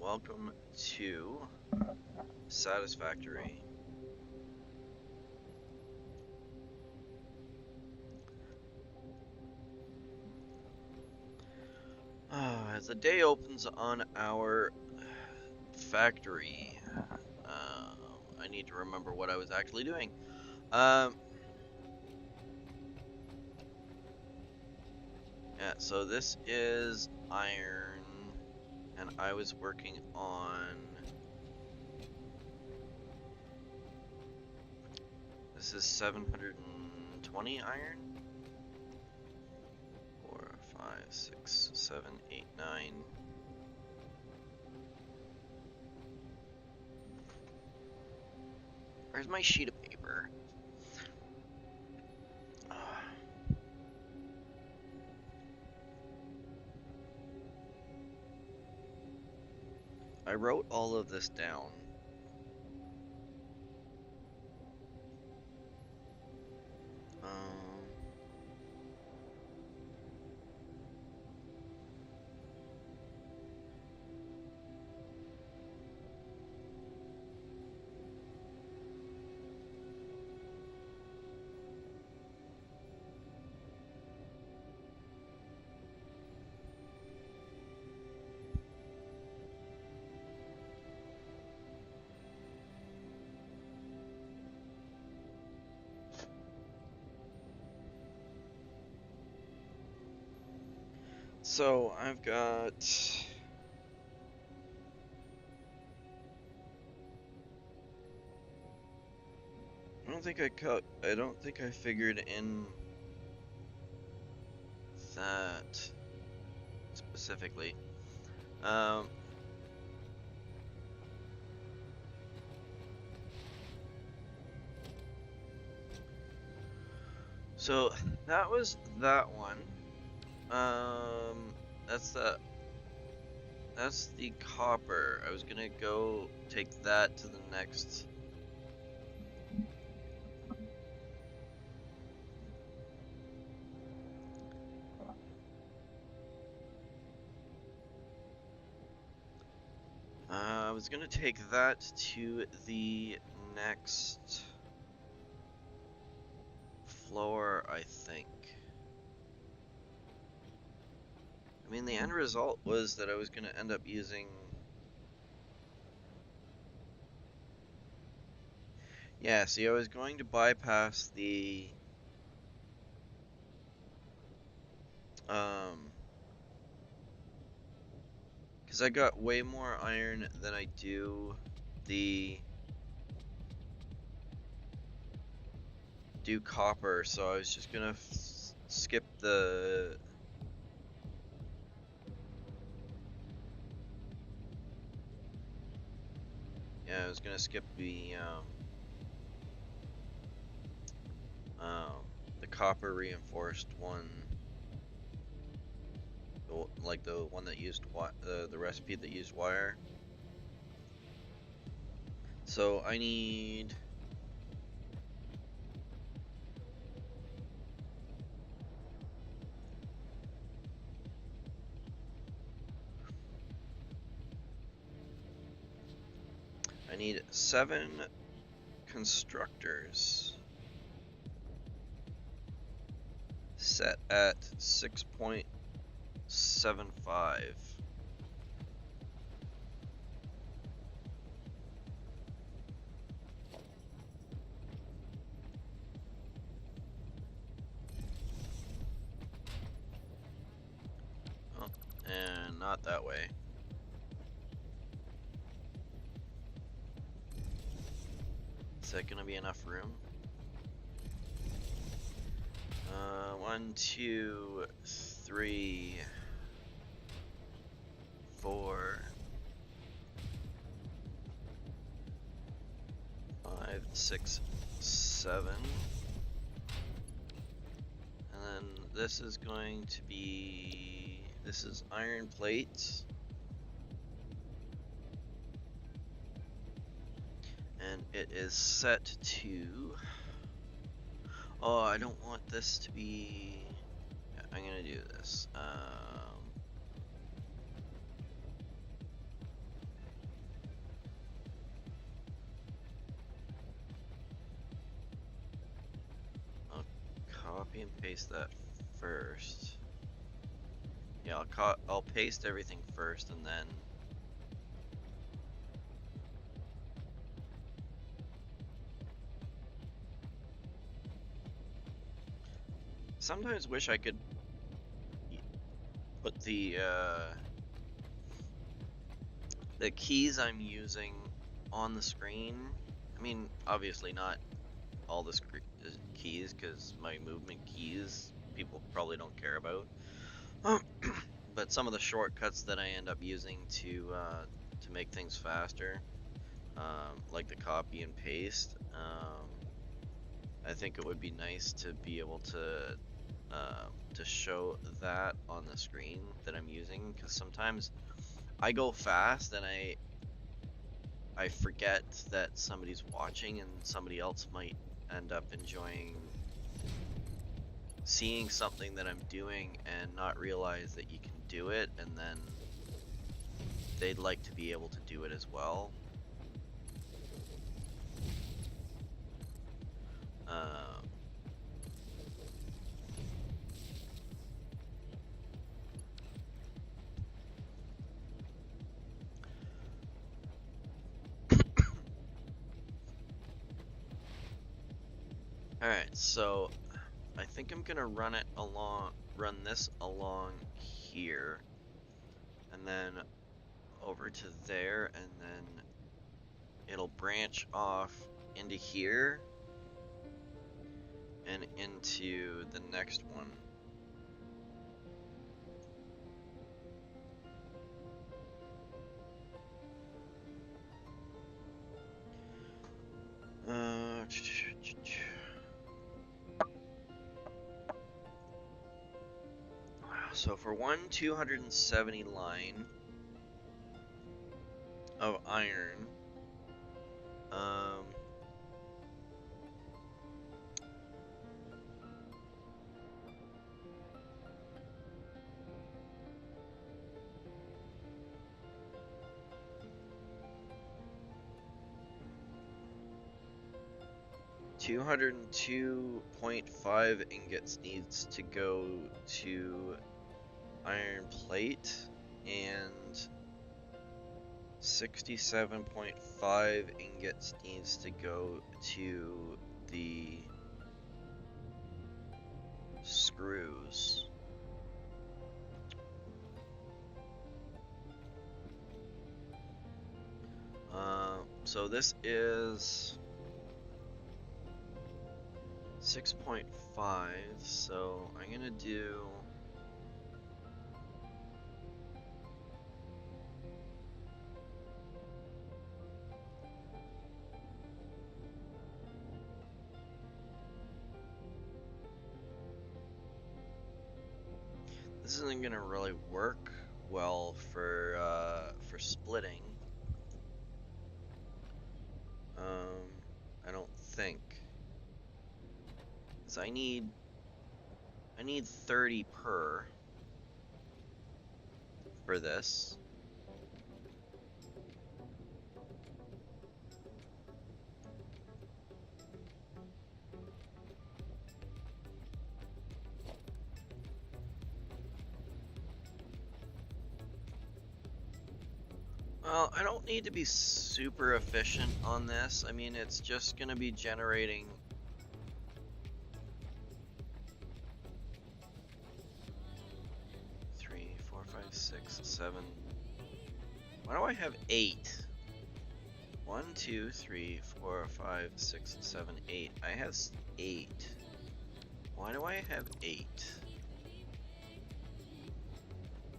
welcome to Satisfactory. As the day opens on our factory, I need to remember what I was actually doing. Yeah, so this is iron, and I was working on... This is 720 iron? 4, 5, 6, 7, 8, 9. Where's my sheet of paper? I wrote all of this down. So I've got... I don't think I figured in that specifically. So that was that one. That's the copper. I was gonna go take that to the next. I was gonna take that to the next floor, I think. I mean, the end result was that I was gonna end up using... Yeah, see, I was going to bypass the... Because I got way more iron than I do copper, so I was just gonna skip the... Yeah, I was gonna skip the copper reinforced one, like the one that used the recipe that used wire. So I need... I need 7 constructors set at 6.75. Oh, and not that way. Is that gonna be enough room? 1, 2, 3, 4, 5, 6, 7. And then this is going to be... This is iron plates. And it is set to... Oh, I don't want this to be... Yeah, I'm gonna do this. paste that first. Yeah, I'll paste everything first and then. Sometimes wish I could put the keys I'm using on the screen. I mean, obviously not all the keys, because my movement keys people probably don't care about. But some of the shortcuts that I end up using to make things faster, like the copy and paste, I think it would be nice to be able to show that on the screen that I'm using, because sometimes I go fast and I forget that somebody's watching, and somebody else might end up enjoying seeing something that I'm doing and not realize that you can do it, and then they'd like to be able to do it as well. Alright, so I think I'm gonna run this along here, and then over to there, and then it'll branch off into here and into the next one. So for one 270 line of iron, 202.5 ingots needs to go to iron plate, and 67.5 ingots needs to go to the screws. So this is 6.5, so I'm gonna do this isn't gonna really work well for splitting. I don't think. So I need 30 per for this. Well, I don't need to be super efficient on this. I mean, it's just gonna be generating 3, 4, 5, 6, 7. Why do I have 8? 1, 2, 3, 4, 5, 6, 7, 8. I have 8. Why do I have 8?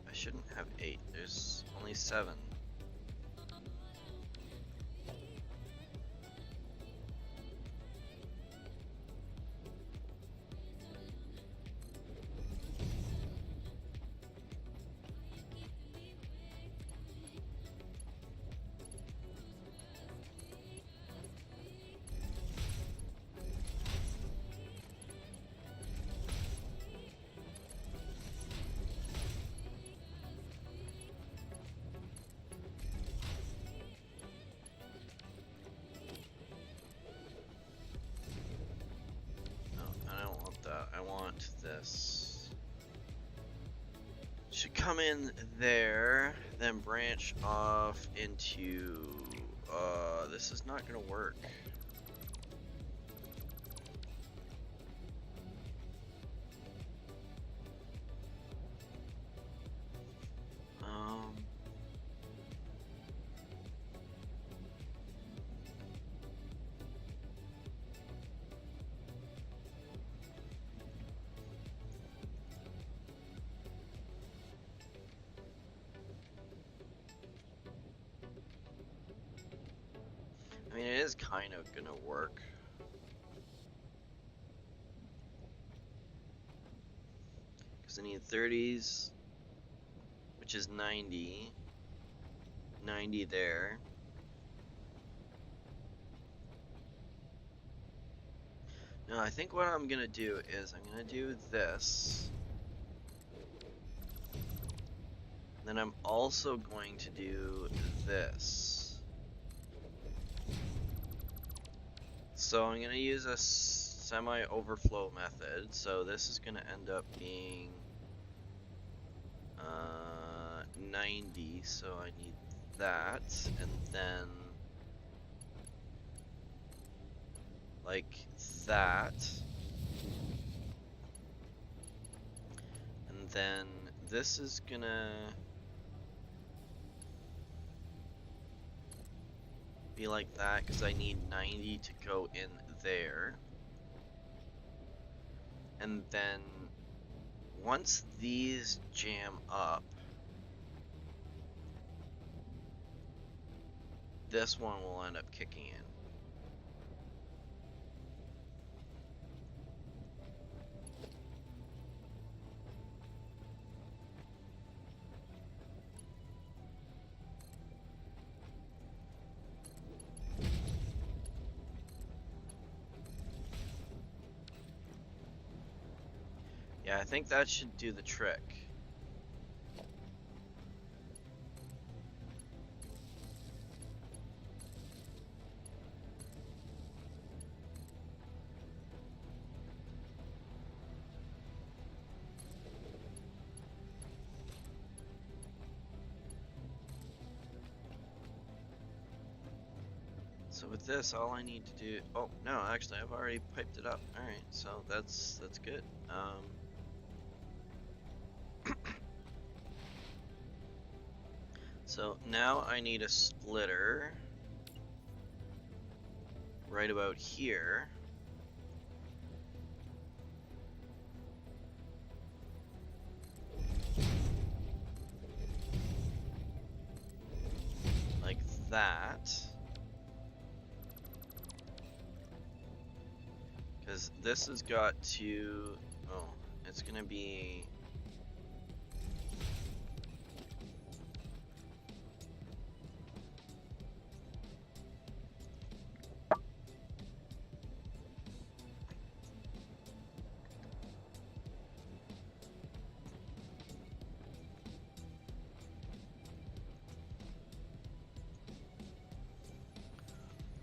I shouldn't have 8. There's only 7. this. Should come in there, then branch off into, this is not gonna work. I mean, it is kind of gonna work. Because I need 30s, which is 90. 90 there. Now, I think what I'm gonna do is I'm gonna do this. Then I'm also going to do this. So I'm gonna use a semi-overflow method. So this is gonna end up being 90. So I need that, and then like that, and then this is gonna be like that because I need 90 to go in there. And then once these jam up, this one will end up kicking in. Yeah, I think that should do the trick. So with this, all I need to do, oh no, actually I've already piped it up. All right, so that's good. So now I need a splitter right about here. Like that. Because this has got to, oh, it's gonna be,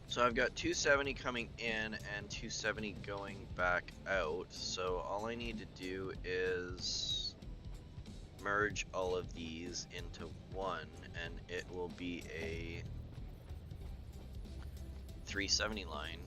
so I've got 270 coming in and 270 going back out. So all I need to do is merge all of these into one, and it will be a 370 line.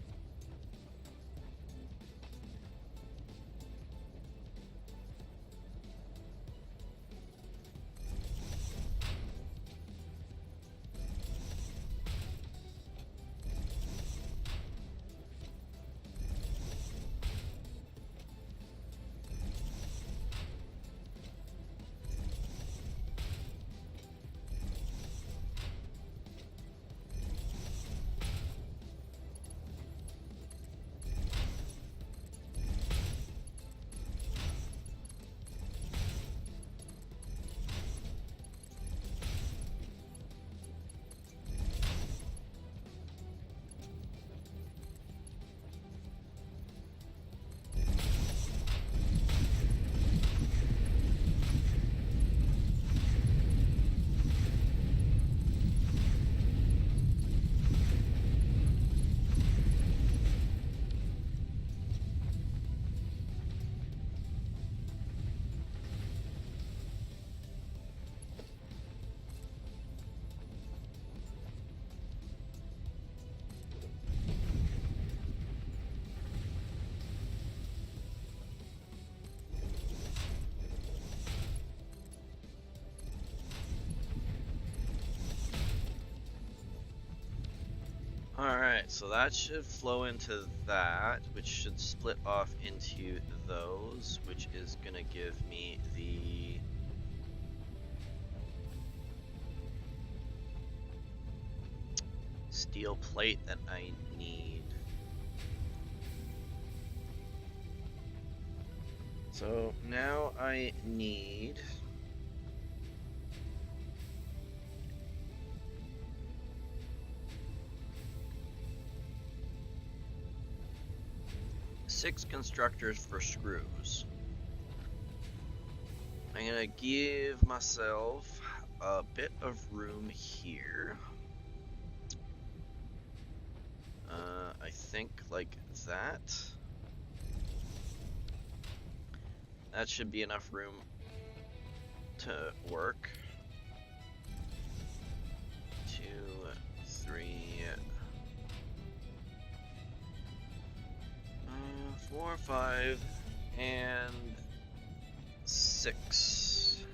Alright, so that should flow into that, which should split off into those, which is gonna give me the steel plate that I need. So now I need 6 constructors for screws. I'm gonna give myself a bit of room here. I think like that. That should be enough room to work. 2, 3, 4, 5, and 6.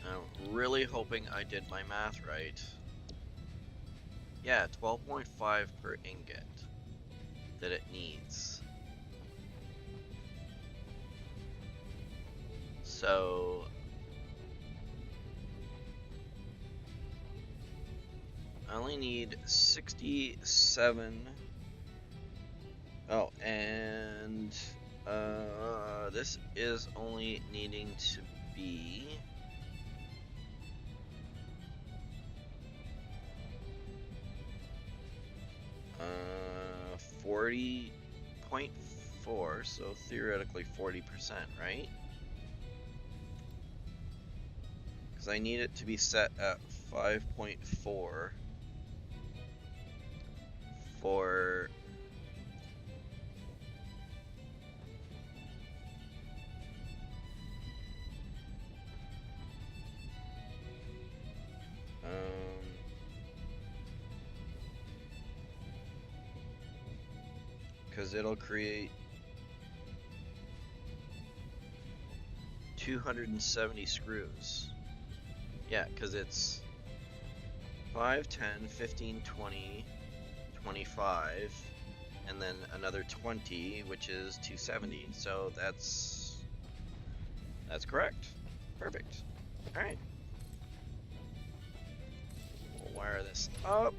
I'm really hoping I did my math right. Yeah, 12.5 per ingot that it needs. So I only need 67. Oh, and this is only needing to be 40.4, so theoretically 40%, right? Because I need it to be set at 5.4 for because it'll create 270 screws. Yeah, because it's 5, 10, 15, 20, 25, and then another 20, which is 270. So that's correct. Perfect. All right. We'll wire this up.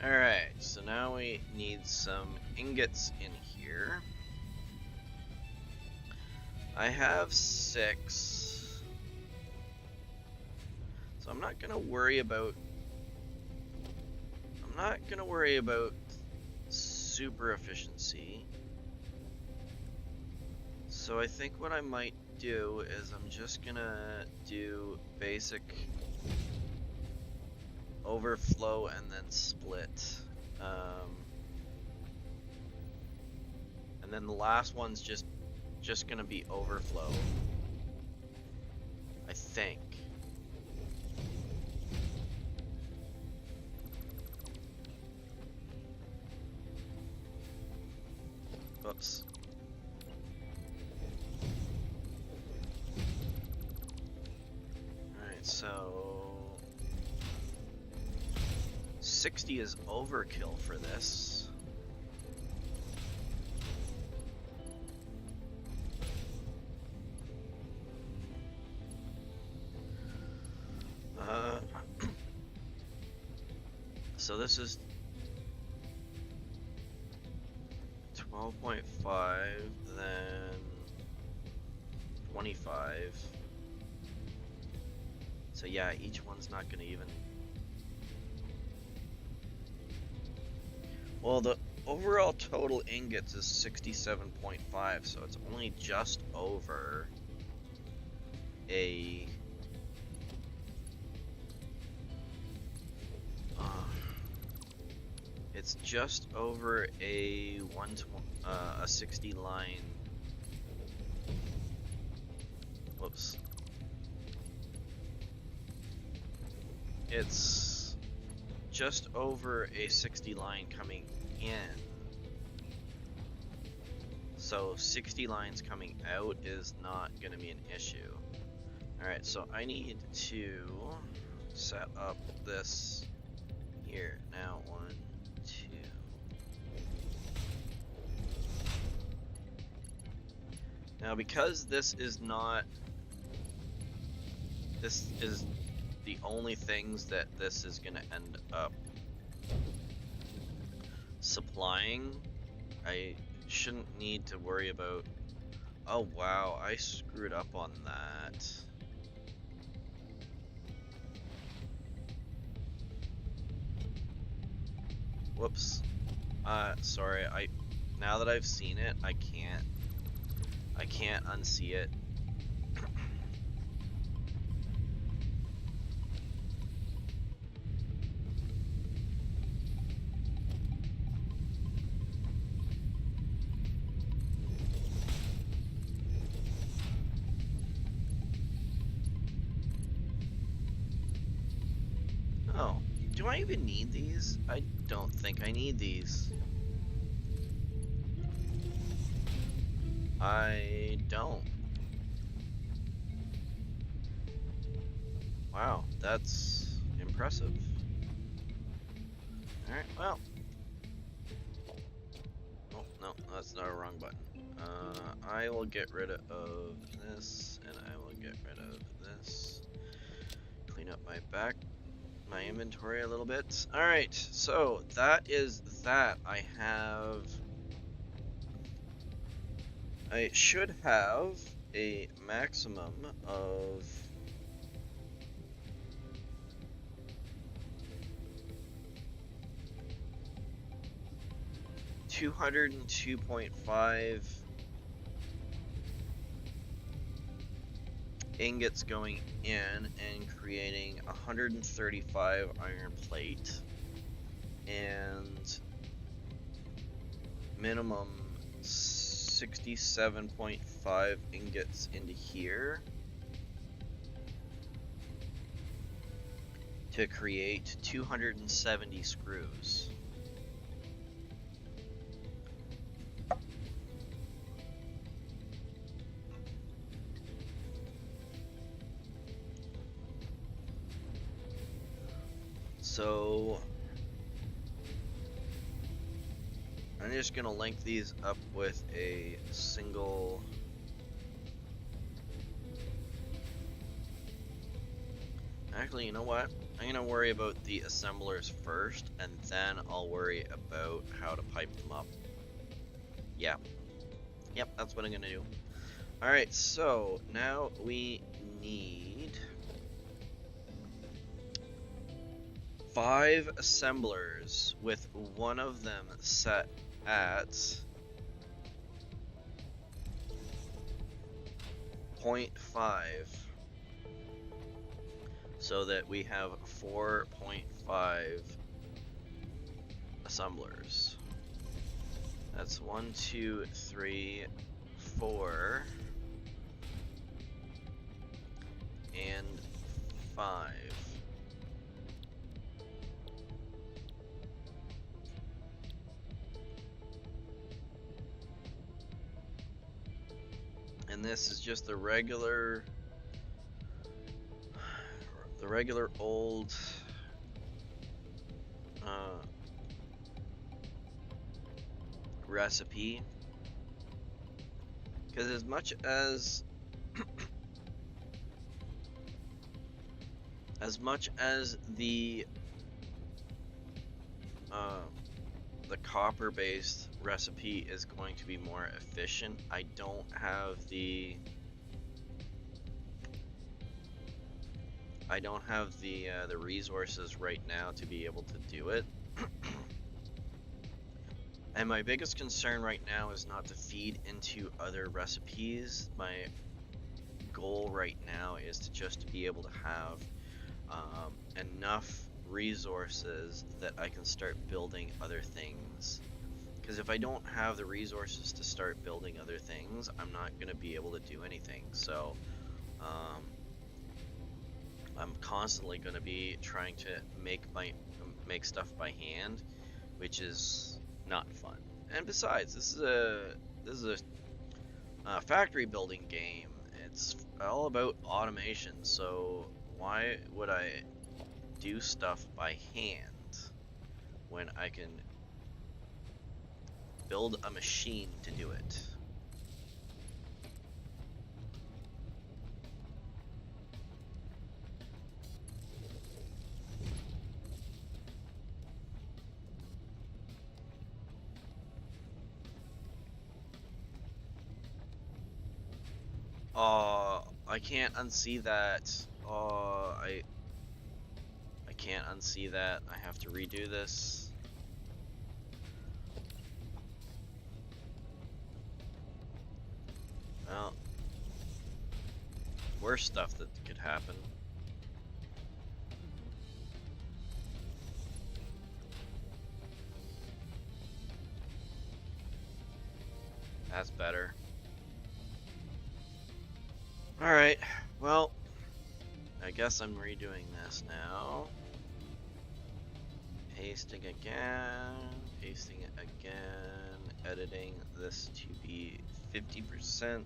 Alright, so now we need some ingots in here. I have 6. So I'm not gonna worry about super efficiency. So I think what I might do is I'm just gonna do basic overflow and then split, and then the last one's just gonna be overflow, I think. Oops. Alright, so 60 is overkill for this. So this is 12.5, then 25. So yeah, each one's not gonna even. Well, the overall total ingots is 67.5, so it's only just over a it's just over a 60 line. Whoops. It's just over a 60 line coming in. So 60 lines coming out is not going to be an issue. Alright, so I need to set up this here. Now, 1, 2. Now, because this is the only things that this is going to end up supplying, I shouldn't need to worry about. Oh wow, I screwed up on that. Whoops. Sorry. Now that I've seen it, I can't unsee it. Oh, do I even need these? I don't think I need these. I don't. Wow, that's impressive. Alright, well. Oh, no, that's not a wrong button. I will get rid of this, and I will get rid of this. Clean up my inventory a little bit. Alright, so that is that. I should have a maximum of 202.5 ingots going in and creating 135 iron plate and minimum 67.5 ingots into here to create 270 screws. So I'm just gonna link these up with a single Actually, you know what? I'm gonna worry about the assemblers first, and then I'll worry about how to pipe them up. Yeah. Yep, that's what I'm gonna do. Alright, so now we need 5 assemblers, with one of them set at 0.5, so that we have 4.5 assemblers. That's 1, 2, 3, 4, and 5. And this is just the regular old recipe, because as much as the copper-based recipe is going to be more efficient, I don't have the resources right now to be able to do it. And my biggest concern right now is not to feed into other recipes. My goal right now is to just be able to have enough resources that I can start building other things. Because if I don't have the resources to start building other things, I'm not going to be able to do anything. So I'm constantly going to be trying to make stuff by hand, which is not fun. And besides, this is a factory building game. It's all about automation. So why would I do stuff by hand when I can build a machine to do it? I can't unsee that. I can't unsee that. I have to redo this. Well, worse stuff that could happen. That's better. Alright, well, I guess I'm redoing this now. Pasting again, pasting it again, editing this to be 50%.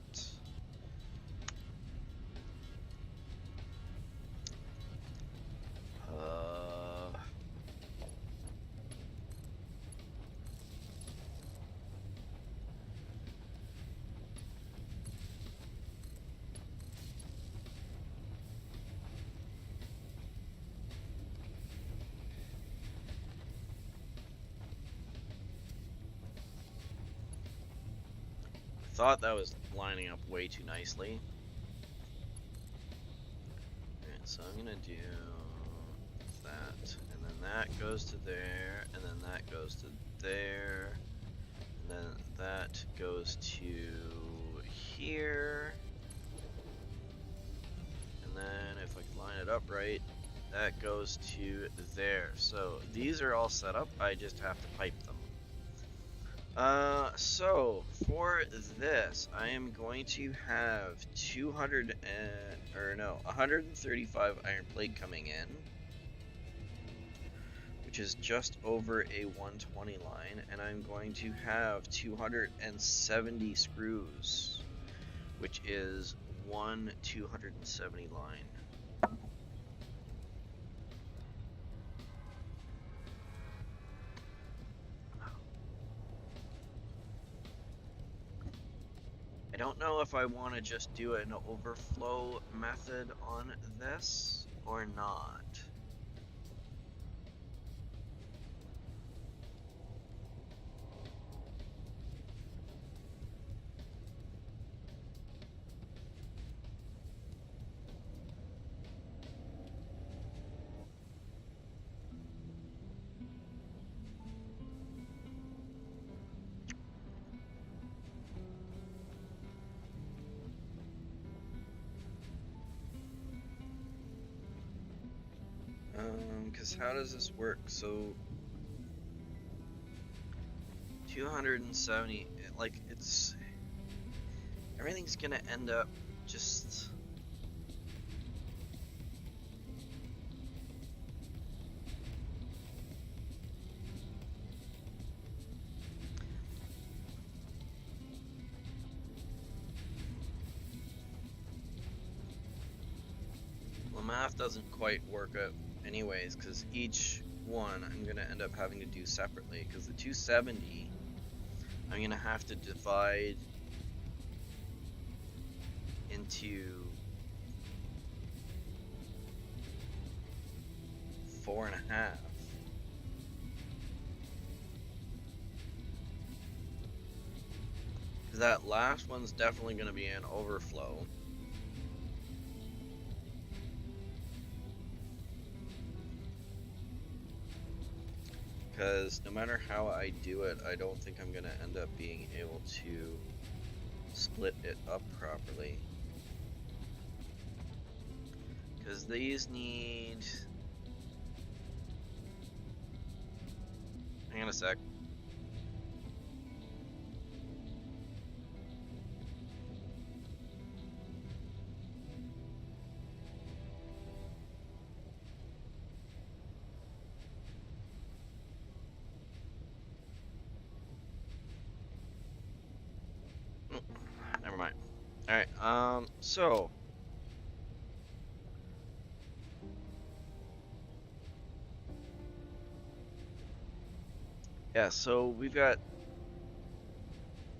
Thought that was lining up way too nicely. Alright, so I'm gonna do that, and then that goes to there, and then that goes to there, and then that goes to here, and then if I can line it up right, that goes to there. So these are all set up, I just have to pipe them. So for this, I am going to have 135 iron plate coming in, which is just over a 120 line, and I'm going to have 270 screws, which is one 270 line. I don't know if I want to just do an overflow method on this or not. Because how does this work? So 270, like, it's everything's gonna end up just the math doesn't quite work out anyways, because each one I'm going to end up having to do separately, because the 270 I'm going to have to divide into 4.5. Because that last one's definitely going to be an overflow. Because no matter how I do it, I don't think I'm going to end up being able to split it up properly. Because these need Hang on a sec. Never mind. Alright, so yeah, so we've got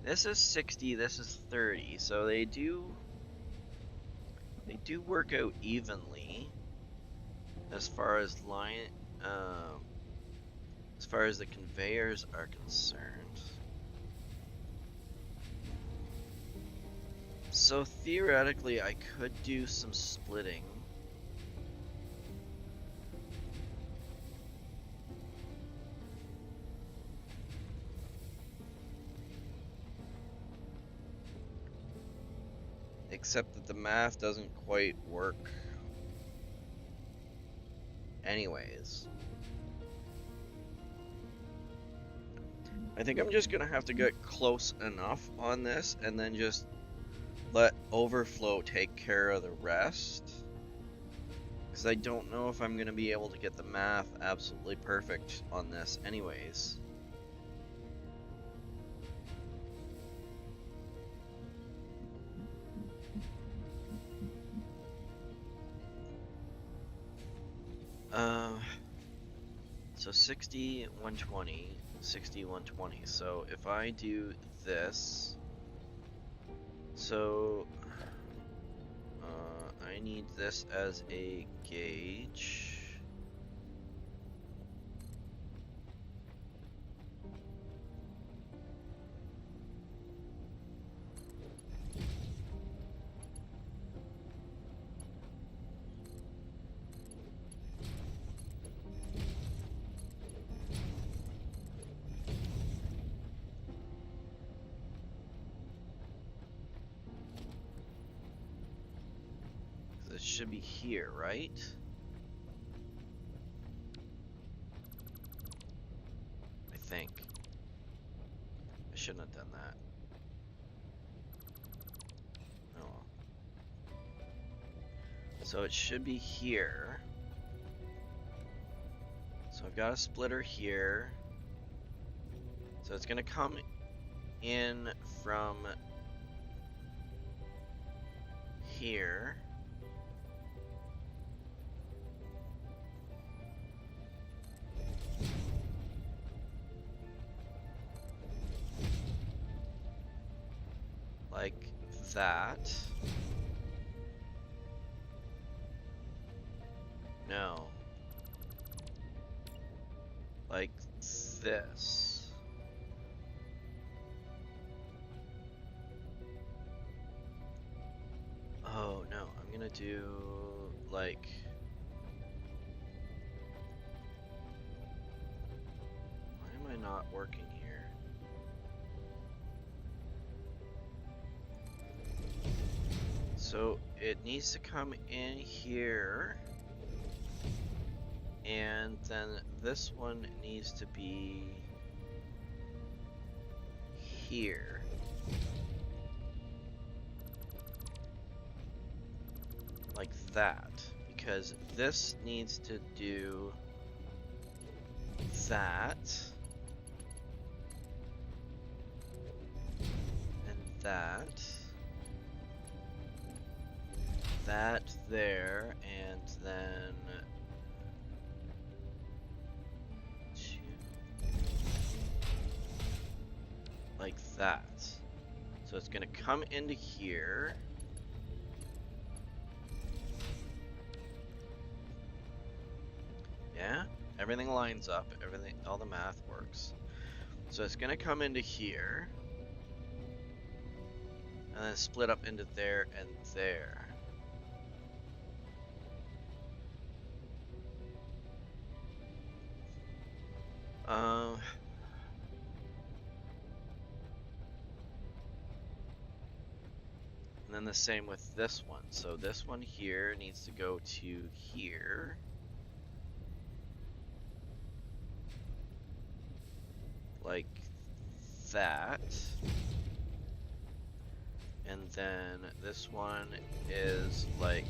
this is 60, this is 30, so they do work out evenly as far as as far as the conveyors are concerned. So theoretically, I could do some splitting. Except that the math doesn't quite work anyways. I think I'm just gonna have to get close enough on this and then just let overflow take care of the rest. Because I don't know if I'm gonna be able to get the math absolutely perfect on this anyways. So 60, 120, 60, 120. So if I do this, so I need this as a gauge. It should be here, right? I think. I shouldn't have done that. Oh. So it should be here. So I've got a splitter here. So it's gonna come in from here. Like that. No. Like this. Oh no, I'm gonna do like why am I not working here? So it needs to come in here, and then this one needs to be here. Like that, because this needs to do that, and that there, and then like that. So it's gonna come into here. Yeah, everything lines up, all the math works. So it's gonna come into here, and then split up into there and there. And then the same with this one. So this one here needs to go to here. like that. And then this one is like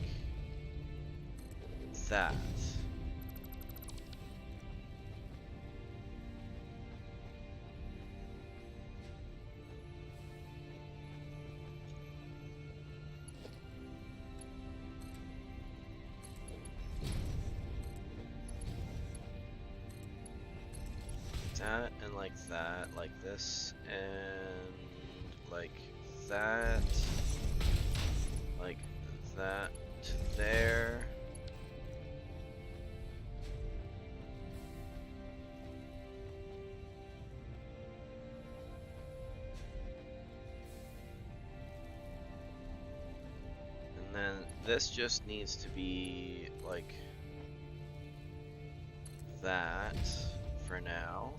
that. That and like that, like this, and like that, like that to there. And then this just needs to be like that for now.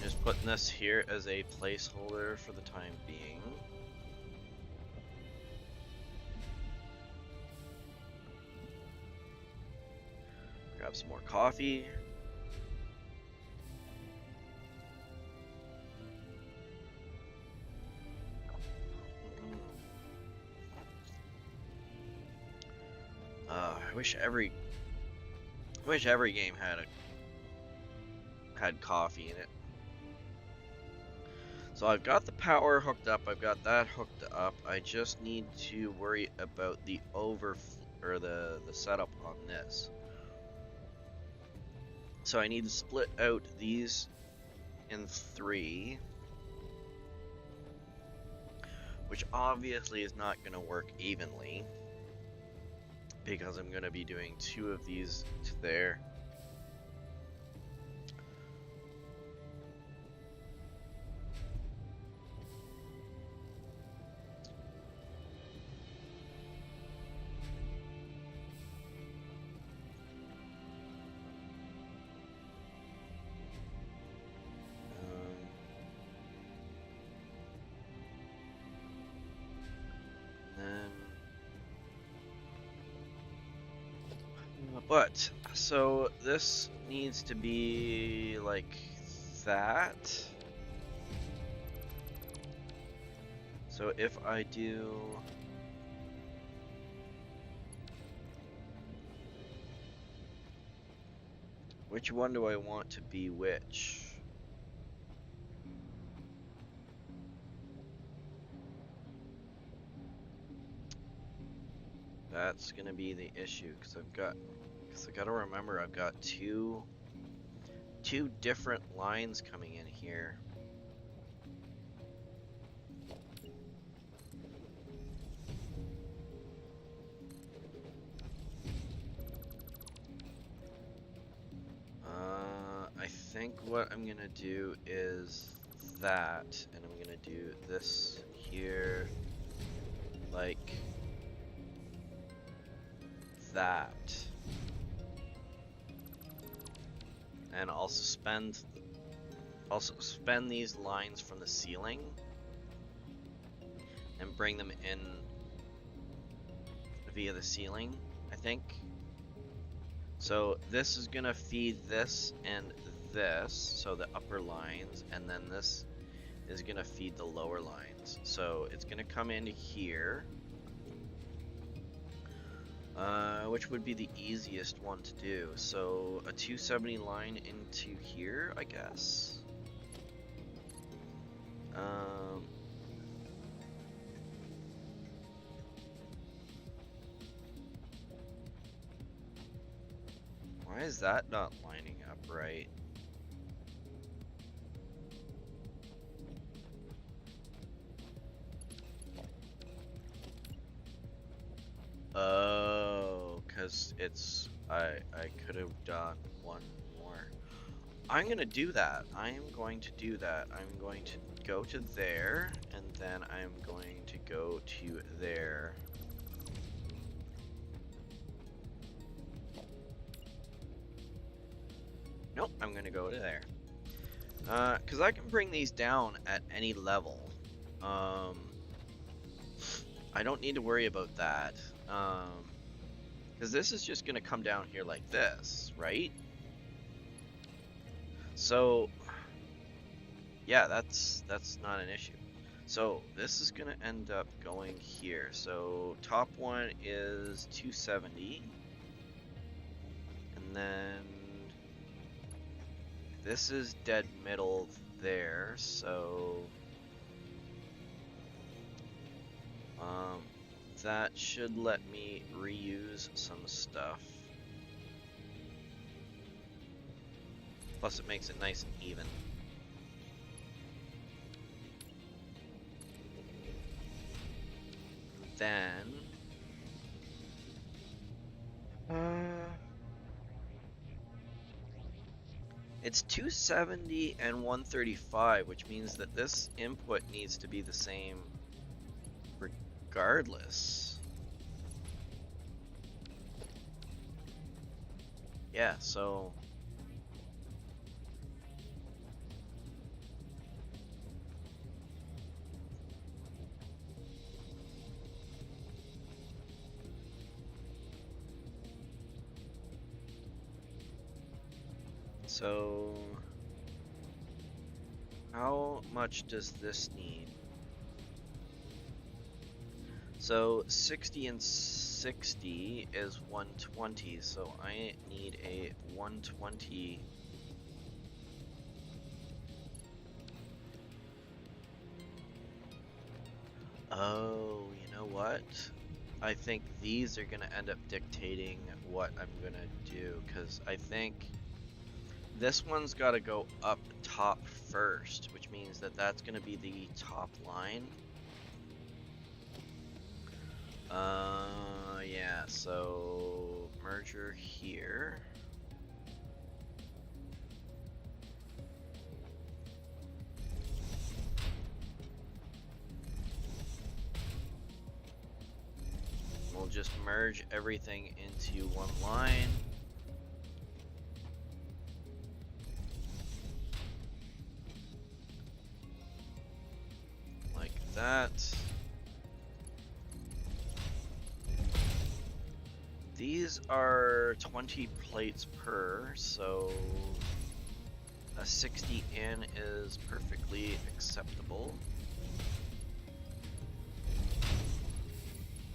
Just putting this here as a placeholder for the time being. Grab some more coffee. I wish every game had coffee in it. So I've got the power hooked up, I've got that hooked up. I just need to worry about the the setup on this. So I need to split out these in 3, which obviously is not going to work evenly, because I'm going to be doing 2 of these to there. But, so this needs to be like that. So if I do... Which one do I want to be which? That's gonna be the issue, because I gotta remember I've got two different lines coming in here. I think what I'm gonna do is that, and I'm gonna do this here, like that. And I'll suspend these lines from the ceiling and bring them in via the ceiling, I think. So this is gonna feed this and this, so the upper lines, and then this is gonna feed the lower lines. So it's gonna come into here, which would be the easiest one to do. So a 270 line into here, I guess. Why is that not lining up right? Oh, because it's... I could have done one more. I'm gonna do that. I am going to do that. I'm going to go to there, and then I'm going to go to there. Nope, I'm gonna go to there. Because I can bring these down at any level. I don't need to worry about that. Because this is just going to come down here like this, right? So, yeah, that's not an issue. So this is going to end up going here. So top one is 270. And then this is dead middle there, so that should let me reuse some stuff. Plus it makes it nice and even. Then it's 270 and 135, which means that this input needs to be the same regardless. Yeah, so how much does this need? So 60 and 60 is 120, so I need a 120. Oh, you know what? I think these are going to end up dictating what I'm going to do, because I think this one's got to go up top first, which means that that's going to be the top line. Yeah, so merger here. We'll just merge everything into one line. Like that. These are 20 plates per, so a 60 in is perfectly acceptable.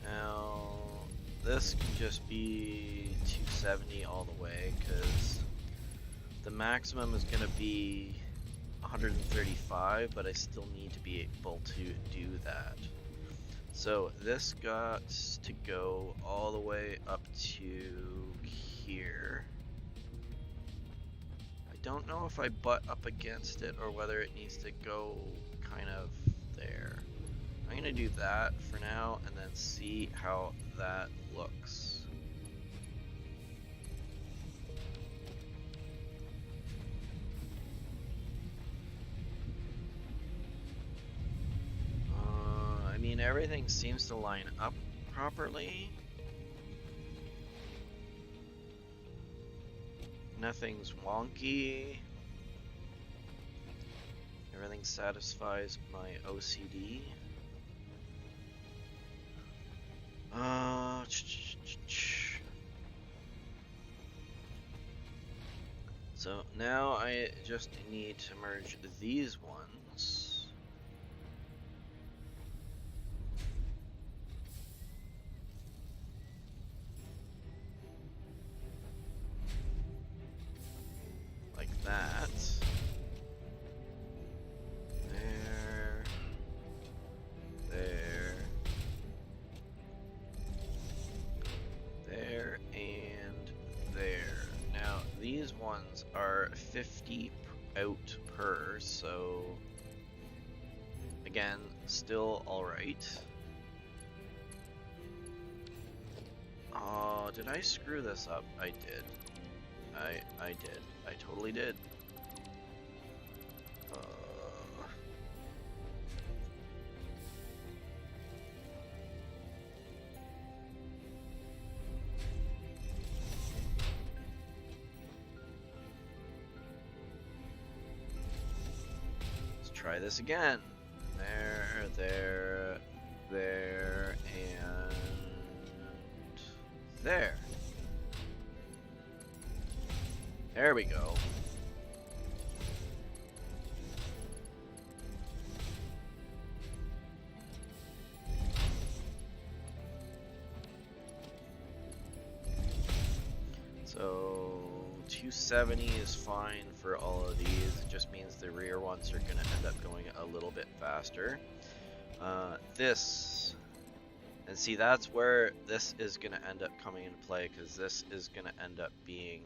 Now, this can just be 270 all the way, because the maximum is going to be 135, but I still need to be able to do that. So this got to go all the way up to here. I don't know if I butt up against it or whether it needs to go kind of there. I'm gonna do that for now and then see how that looks. I mean, everything seems to line up properly. Nothing's wonky. Everything satisfies my OCD. So now I just need to merge these ones. Like that. There. There. There and there. Now these ones are 50 out per, so again, still alright. Oh, did I screw this up? I did. I did. I totally did. Let's try this again. There, there, there, and there. There we go. So 270 is fine for all of these. It just means the rear ones are going to end up going a little bit faster. This, and see, that's where this is going to end up coming into play, because this is going to end up being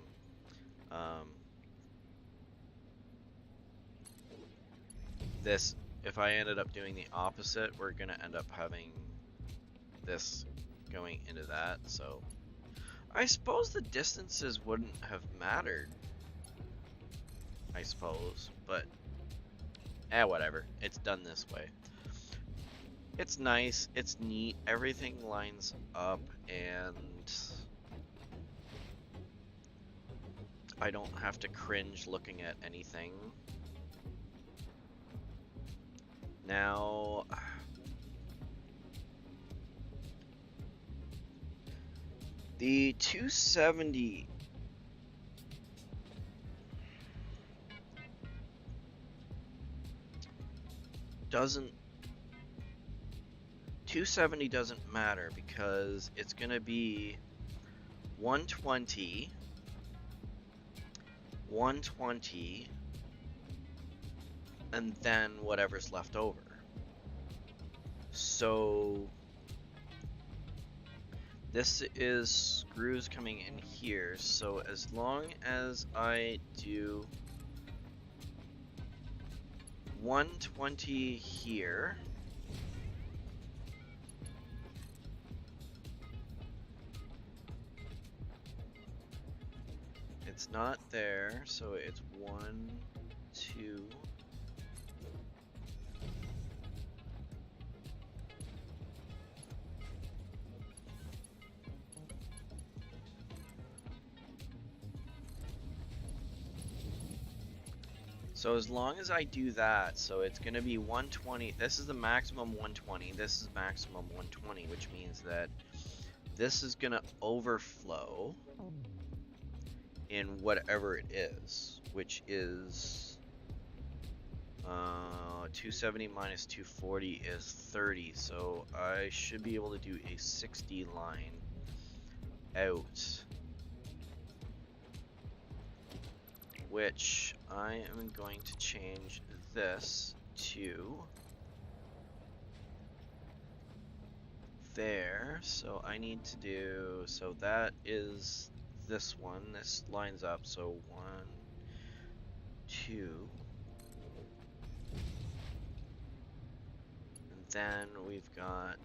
this. If I ended up doing the opposite, we're going to end up having this going into that. So I suppose the distances wouldn't have mattered, I suppose, but whatever. It's done this way. It's nice, it's neat, everything lines up, and I don't have to cringe looking at anything. Now, the 270 doesn't matter, because it's going to be 120, 120, and then whatever's left over. So this is screws coming in here, so as long as I do 120 here, it's not there, so it's 1, 2, so as long as I do that, so it's going to be 120. This is the maximum 120. This is maximum 120, which means that this is going to overflow in whatever it is, which is 270 minus 240 is 30. So I should be able to do a 60 line out, which I am going to change this to there. So I need to do, so that is this one, this lines up, so 1, 2, and then we've got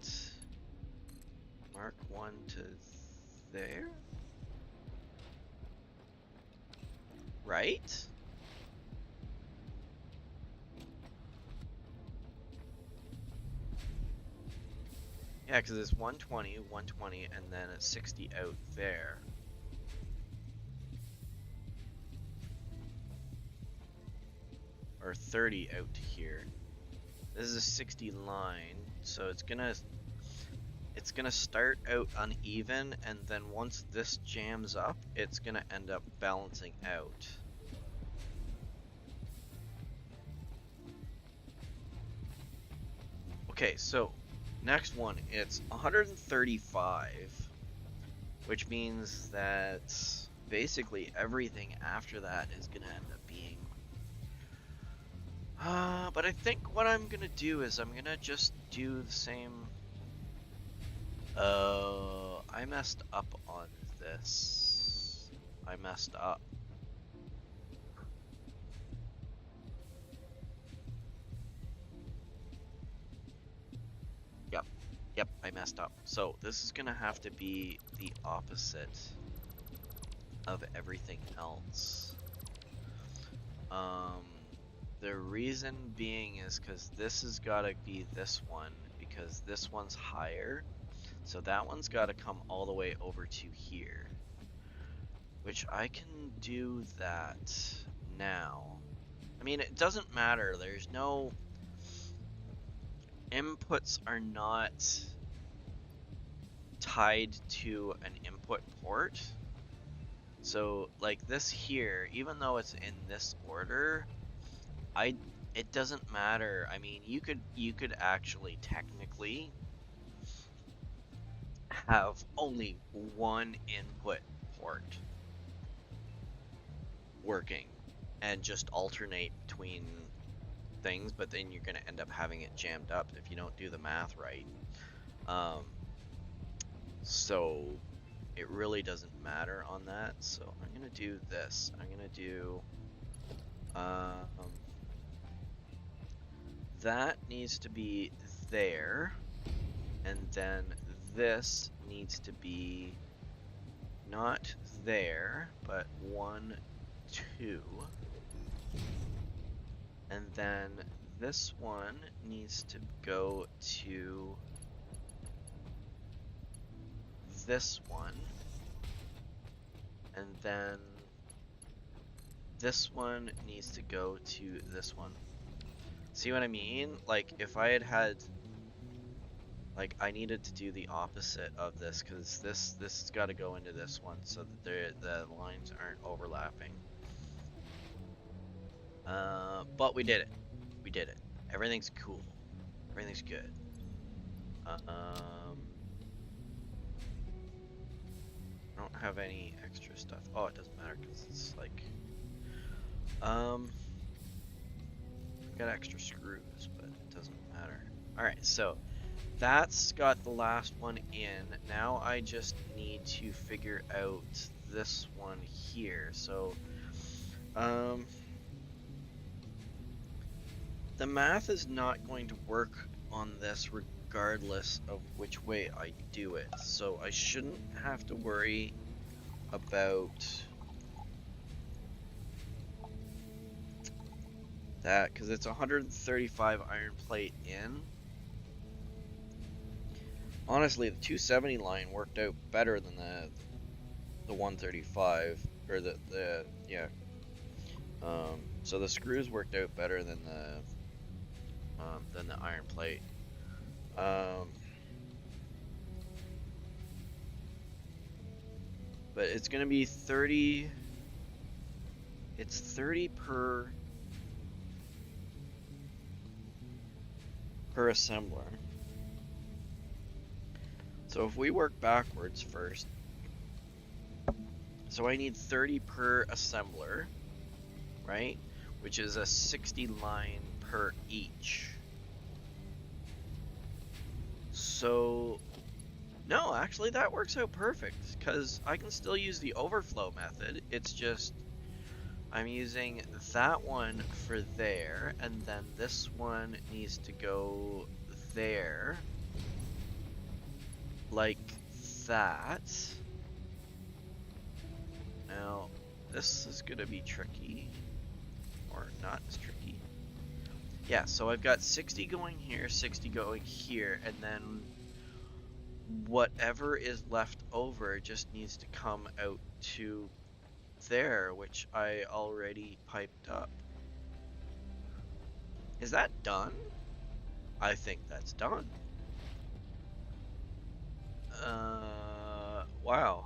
mark 1 to there, right? Yeah, because it's 120, 120, and then it's 60 out there. Or 30 out to here. This is a 60 line, so it's gonna start out uneven, and then once this jams up, it's gonna end up balancing out. Okay, so next one, it's 135, which means that basically everything after that is gonna end up being but I think what I'm gonna do is I'm gonna just do the same. I messed up on this. I messed up. Yep, I messed up. So this is gonna have to be the opposite of everything else. The reason being is because this has got to be this one, because this one's higher, so that one's got to come all the way over to here, which I can do that now. I mean, it doesn't matter, there's no inputs are not tied to an input port. So like this here, even though it's in this order, it doesn't matter. I mean, you could actually technically have only one input port working and just alternate between things, but then you're going to end up having it jammed up if you don't do the math right. So it really doesn't matter on that. So I'm going to do this. I'm going to do that needs to be there, and then this needs to be not there, but 1, 2, and then this one needs to go to this one, and then this one needs to go to this one. See what I mean? Like if I had like I needed to do the opposite of this, because this has got to go into this one so that the lines aren't overlapping. But we did it. We did it. Everything's cool. Everything's good. I don't have any extra stuff. Oh, it doesn't matter because it's like I've got extra screws, but it doesn't matter. All right, so that's got the last one in. Now I just need to figure out this one here. So the math is not going to work on this regardless of which way I do it. So I shouldn't have to worry about that because it's 135 iron plate in. Honestly, the 270 line worked out better than the 135, or the yeah. So the screws worked out better than the iron plate. But it's gonna be 30. It's 30 per assembler. So if we work backwards first, so I need 30 per assembler, right? Which is a 60 line per each. So, no, actually that works out perfect because I can still use the overflow method. It's just I'm using that one for there, and then this one needs to go there. Like that. Now, this is gonna be tricky, or not as tricky. Yeah, so I've got 60 going here, 60 going here, and then whatever is left over just needs to come out to there, which I already piped up. Is that done? I think that's done. Wow.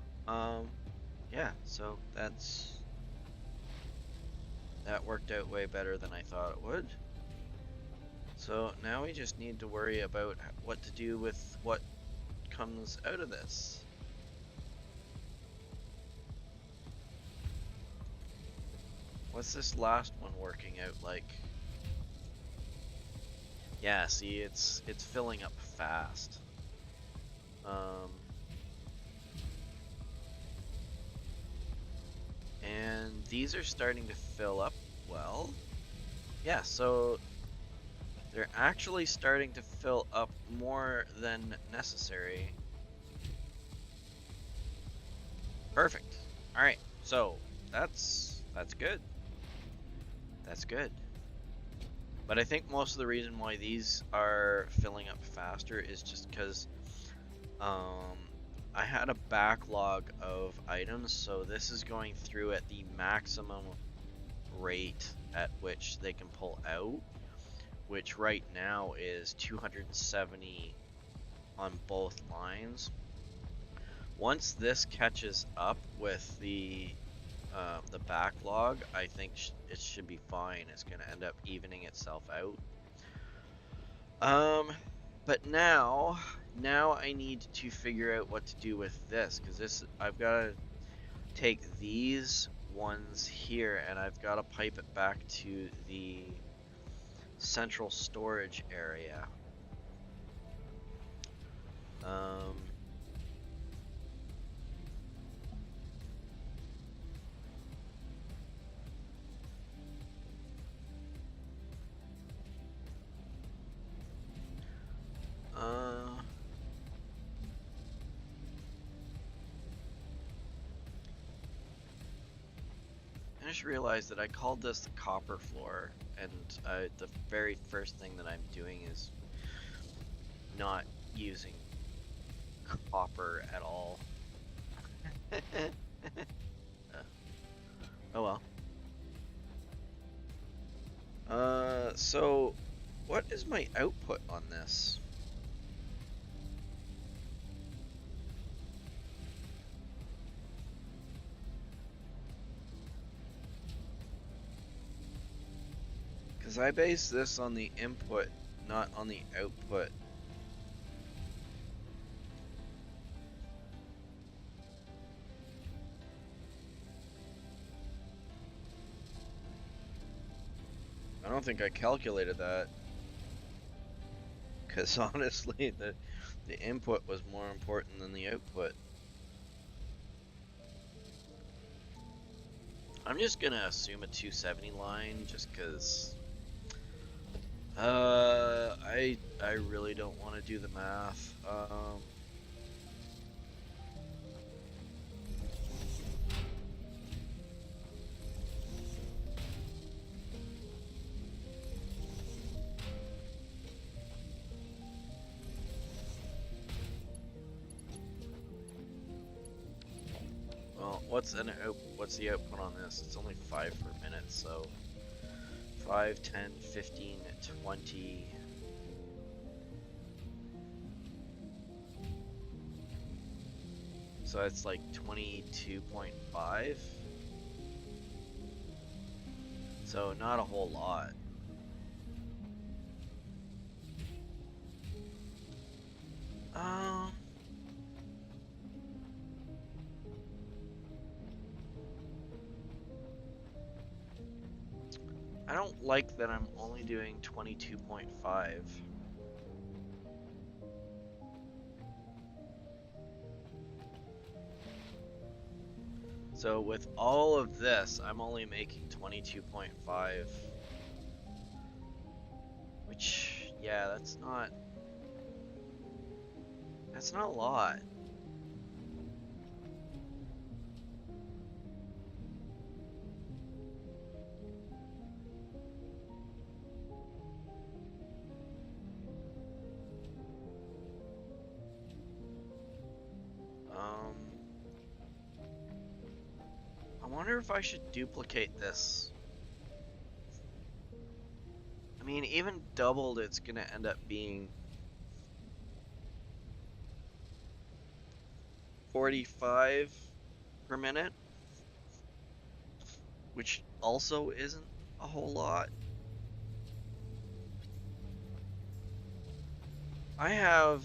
Yeah, so that worked out way better than I thought it would. So now we just need to worry about what to do with what comes out of this. What's this last one working out like? Yeah, see, it's filling up fast. And these are starting to fill up well. Yeah, so they're actually starting to fill up more than necessary. Perfect. All right, so that's good. That's good. But I think most of the reason why these are filling up faster is just because I had a backlog of items, so this is going through at the maximum rate at which they can pull out. which right now is 270 on both lines. Once this catches up with the backlog, I think it should be fine. It's going to end up evening itself out. But now I need to figure out what to do with this, because this, I've got to take these ones here and I've got to pipe it back to the central storage area. I just realized that I called this the copper floor, and the very first thing that I'm doing is not using copper at all. Oh well. So what is my output on this? Because I base this on the input, not on the output. I don't think I calculated that. Because honestly, the input was more important than the output. I'm just gonna assume a 270 line, just because I really don't want to do the math. Well, what's the output on this? It's only 5 per minute, so 5, 10, 15, 20. So it's like 22.5. So not a whole lot. I don't like that I'm only doing 22.5. So with all of this, I'm only making 22.5. Which, yeah, that's not a lot. I wonder if I should duplicate this. I mean, even doubled, it's gonna end up being 45 per minute, which also isn't a whole lot. I have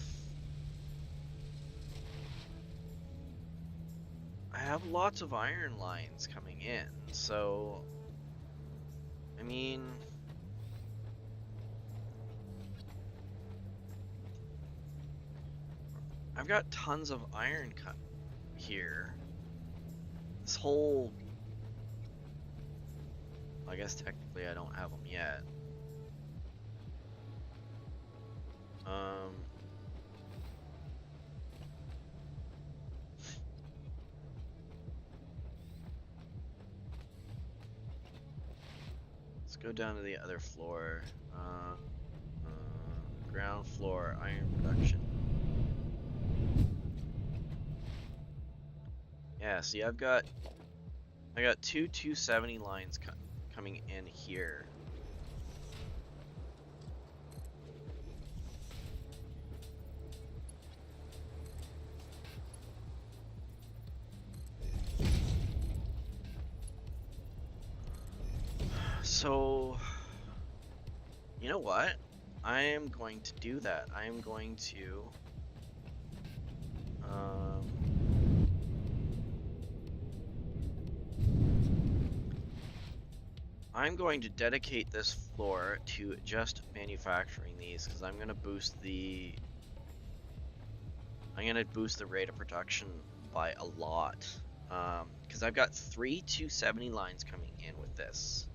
lots of iron lines coming in, so I mean, I've got tons of iron here. This whole, I guess technically I don't have them yet. Let's go down to the other floor. Ground floor, iron production. Yeah, see, I got two 270 lines coming in here. So, you know what? I am going to do that. I am going to... I'm going to dedicate this floor to just manufacturing these, because I'm going to boost the... I'm going to boost the rate of production by a lot. Because I've got 3 270 lines coming in with this.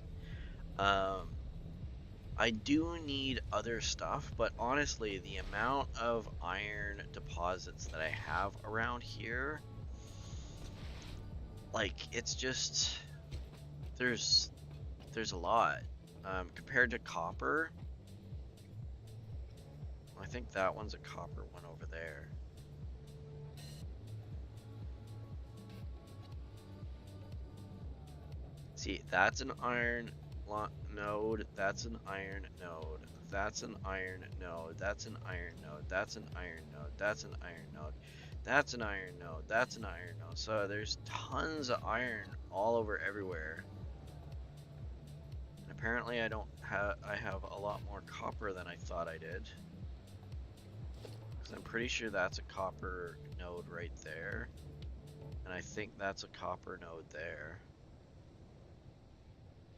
I do need other stuff, but honestly, the amount of iron deposits that I have around here, like, it's just, there's a lot. Compared to copper, I think that one's a copper one over there. See, that's an iron node, that's an iron node, that's an iron node, that's an iron node, that's an iron node, that's an iron node, that's an iron node, that's an iron node. So there's tons of iron all over everywhere. And apparently I have a lot more copper than I thought I did. Because I'm pretty sure that's a copper node right there. And I think that's a copper node there.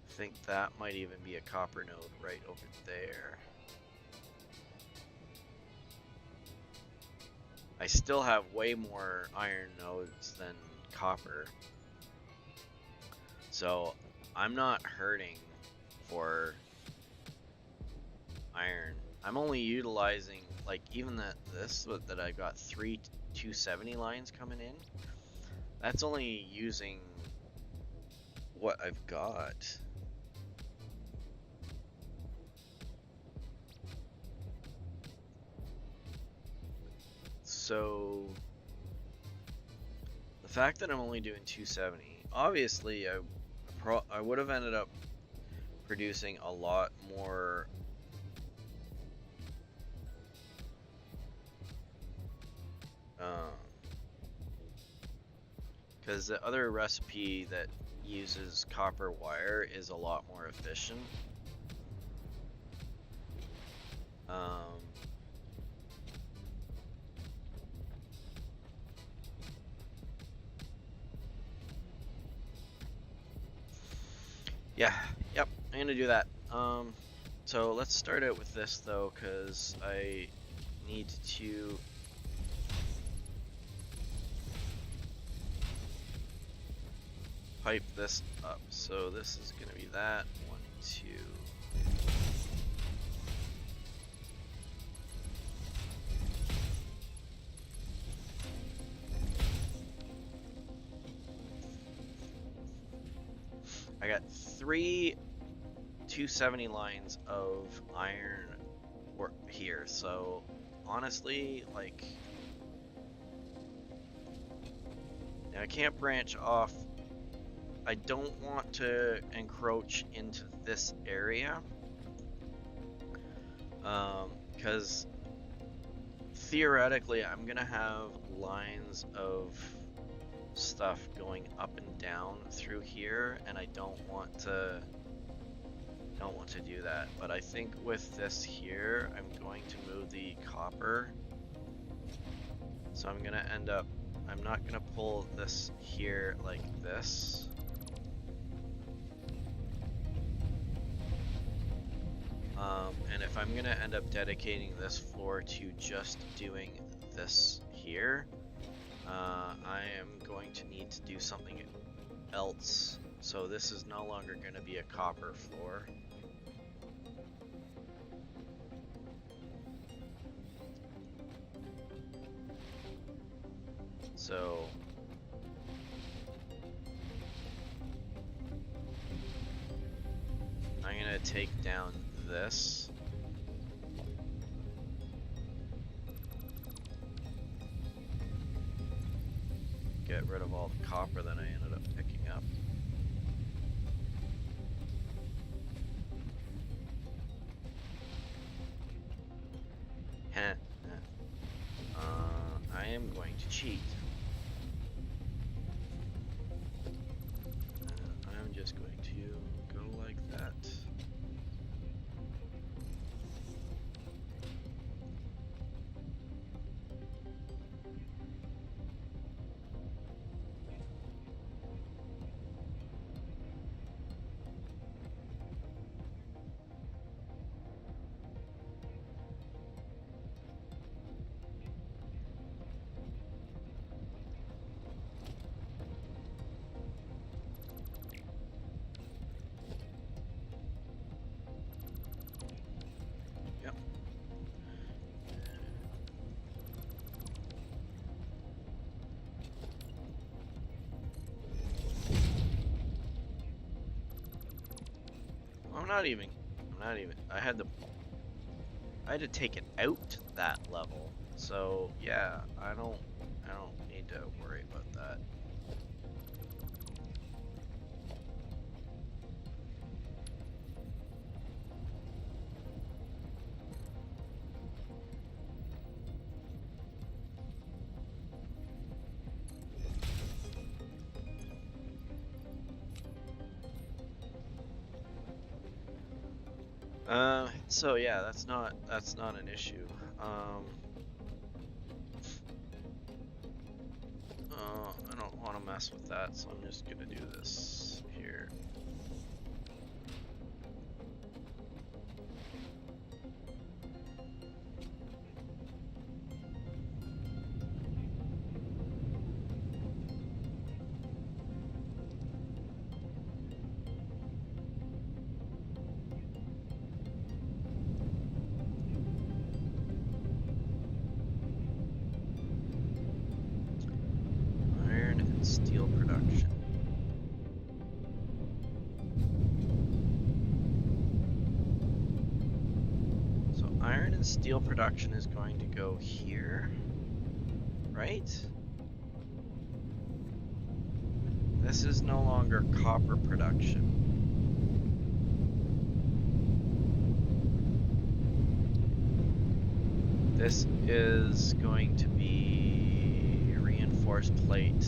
I think that might even be a copper node right over there. I still have way more iron nodes than copper. So I'm not hurting for iron. I'm only utilizing, like, even that I got 3 270 lines coming in. That's only using what I've got. So the fact that I'm only doing 270, obviously I would have ended up producing a lot more because the other recipe that uses copper wire is a lot more efficient. Yeah, yep, I'm gonna do that. So let's start out with this though, because I need to pipe this up. So this is gonna be that 1, 2. I got 3 270 lines of iron here, so honestly, like, now I can't branch off. I don't want to encroach into this area, because theoretically I'm gonna have lines of stuff going up and down through here, and I don't want to do that. But I think with this here, I'm going to move the copper, so I'm gonna end up, I'm not gonna pull this here like this. And if I'm gonna end up dedicating this floor to just doing this here, I am going to need to do something else. So this is no longer going to be a copper floor. So I'm going to take down this. Get rid of all the copper that I ended up picking up. I am going to cheat. I'm just going to go like that. not even. I had to take it out that level. So yeah, I don't need to worry about that. So yeah, that's not an issue. I don't want to mess with that, so I'm just gonna do this here. Iron and steel production. So iron and steel production is going to go here, right? This is no longer copper production. This is going to be reinforced plate.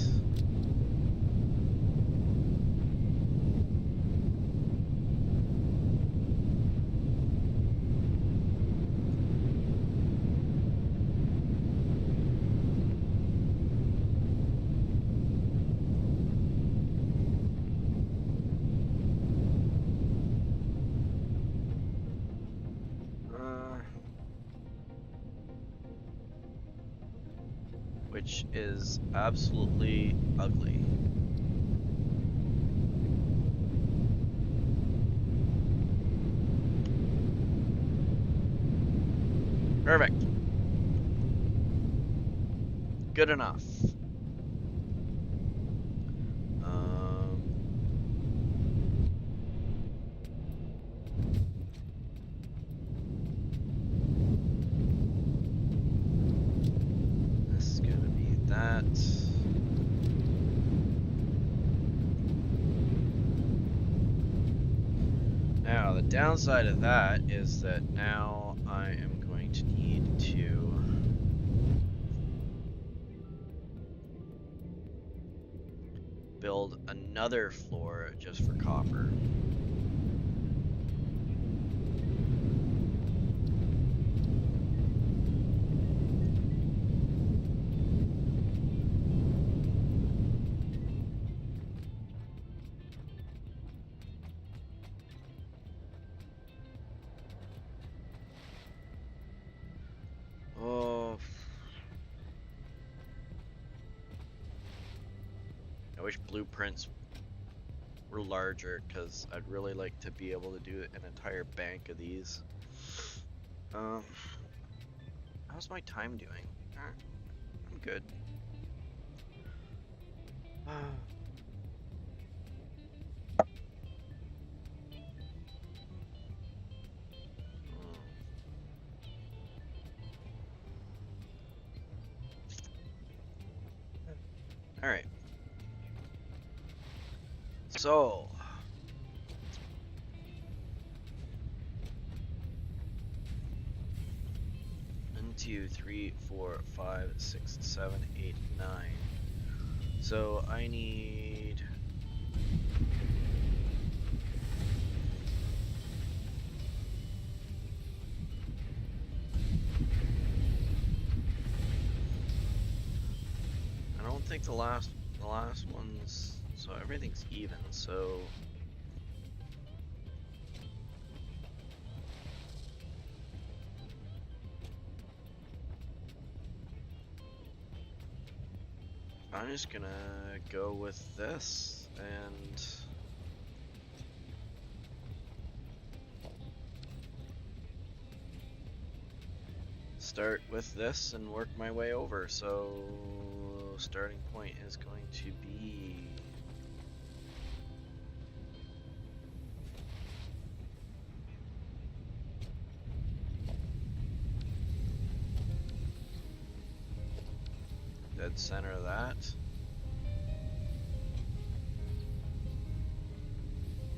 Which is absolutely ugly. Perfect. Good enough. This is gonna be that. Now, the downside of that is that now I am going to need to build another floor just for copper. Oh, I wish blueprints were larger, because I'd really like to be able to do an entire bank of these. How's my time doing? I'm good. Alright. So 1, 2, 3, 4, 5, 6, 7, 8, 9. So I need I don't think the last one's, so everything's even, so I'm just gonna go with this and start with this and work my way over. So starting point is going to be dead center of that.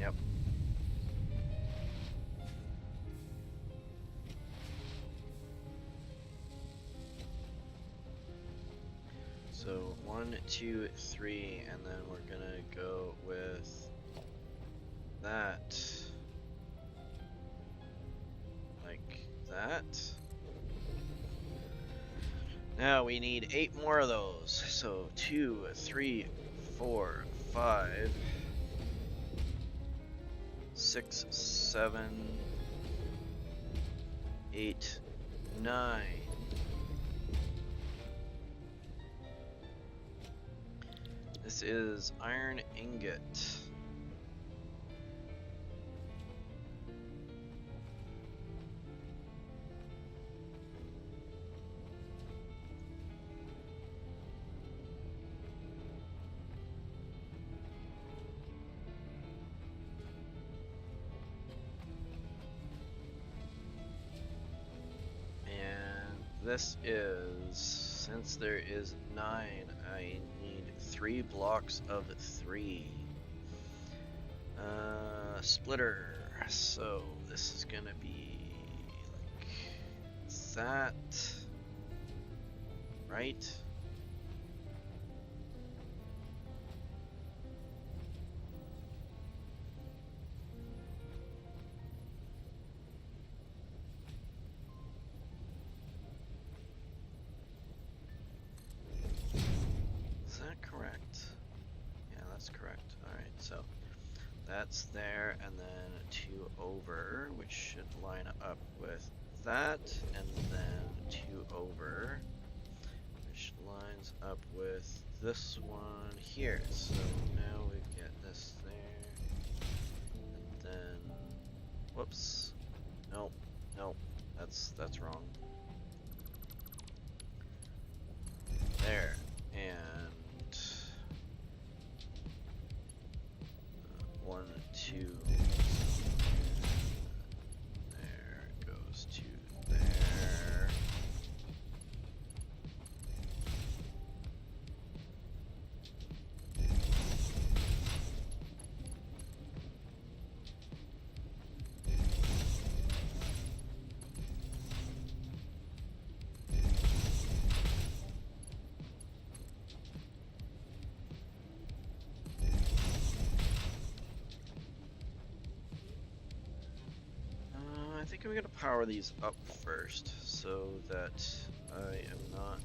Yep. So 1, 2, 3, and then we're gonna go with that. Like that. Now we need 8 more of those. So 2, 3, 4, 5, 6, 7, 8, 9. This is iron ingot. This is, since there is 9, I need 3 blocks of 3. Splitter. So this is gonna be like that, right? That's there, and then 2 over, which should line up with that, and then 2 over, which lines up with this one here. So now we get this there, and then, whoops, nope, that's wrong. There, and 1, 2, there goes to there. I think I'm gonna power these up first so that I am not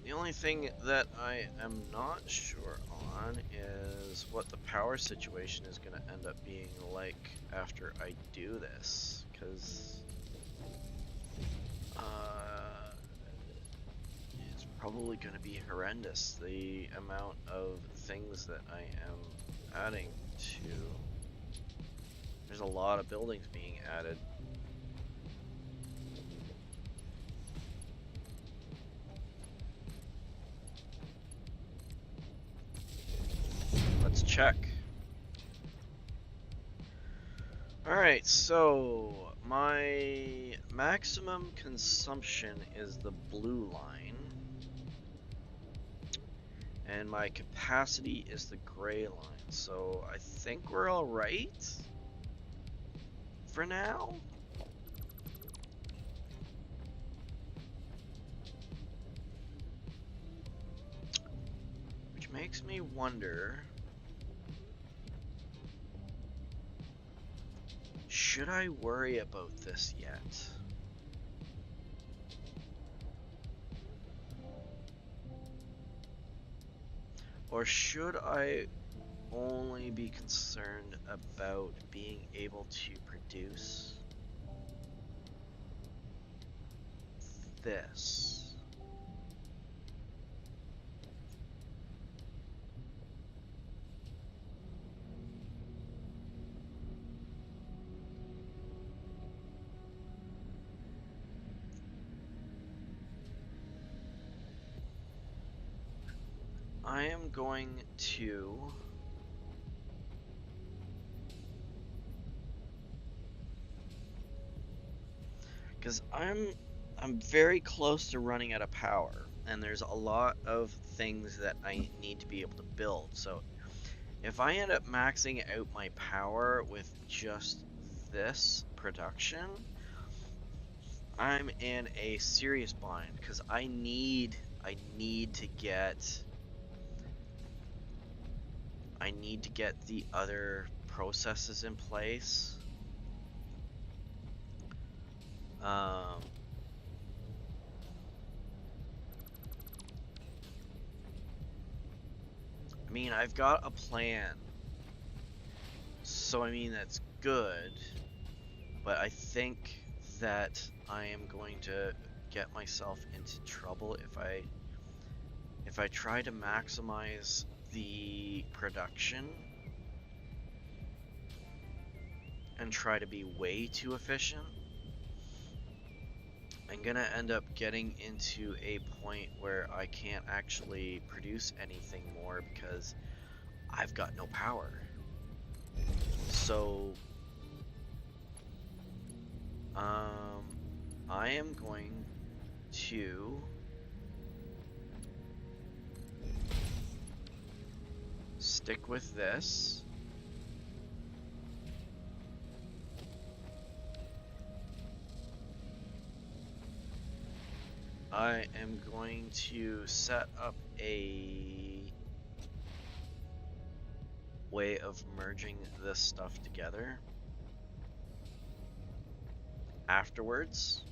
the only thing that I am not sure on is what the power situation is gonna end up being like after I do this, because probably going to be horrendous, the amount of things that I am adding to. There's a lot of buildings being added. Let's check. Alright, so my maximum consumption is the blue line. And my capacity is the gray line, so I think we're all right for now. Which makes me wonder, should I worry about this yet? Or should I only be concerned about being able to produce this? I am going to Because I'm very close to running out of power, and there's a lot of things that I need to be able to build. So if I end up maxing out my power with just this production, I'm in a serious bind because I need to get the other processes in place. I mean, I've got a plan, so I mean that's good, but I think that I am going to get myself into trouble if I try to maximize the production and try to be way too efficient. I'm gonna end up getting into a point where I can't actually produce anything more because I've got no power. So I am going to stick with this. I am going to set up a way of merging this stuff together afterwards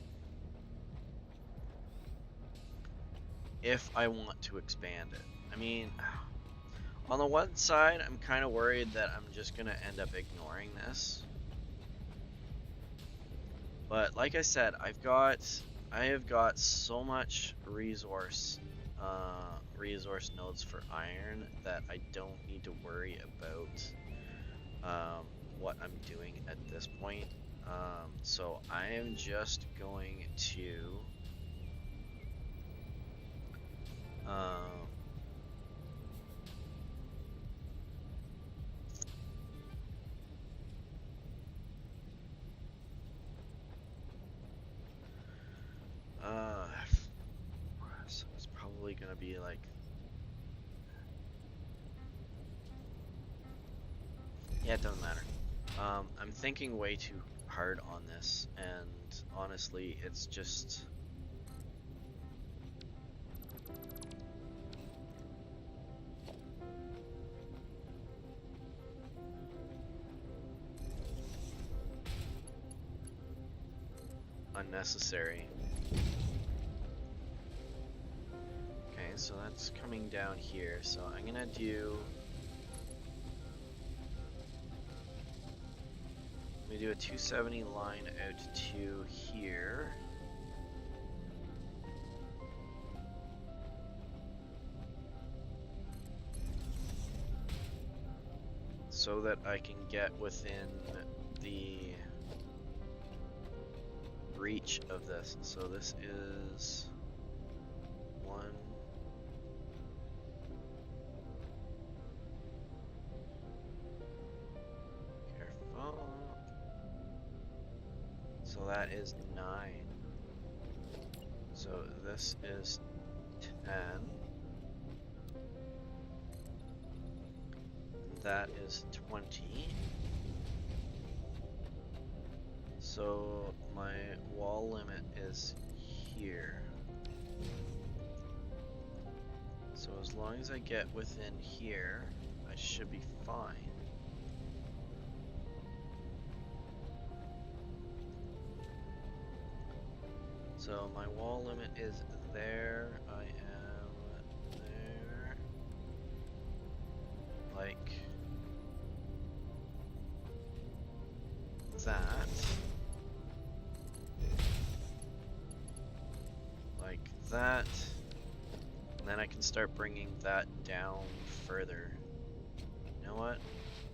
if I want to expand it. I mean, on the one side, I'm kind of worried that I'm just going to end up ignoring this. But like I said, I have got so much resource nodes for iron that I don't need to worry about what I'm doing at this point. So I am just going to so it's probably gonna be like, yeah, it doesn't matter. I'm thinking way too hard on this, and honestly, it's just unnecessary. Okay, so that's coming down here, so I'm gonna do a 270 line out to here. So that I can get within the reach of this. So this is 1. Careful. So that is 9. So this is 10. That is 20. So my wall limit is here. So as long as I get within here, I should be fine. So my wall limit is there. I am there. Like that. Like that. And then I can start bringing that down further. You know what?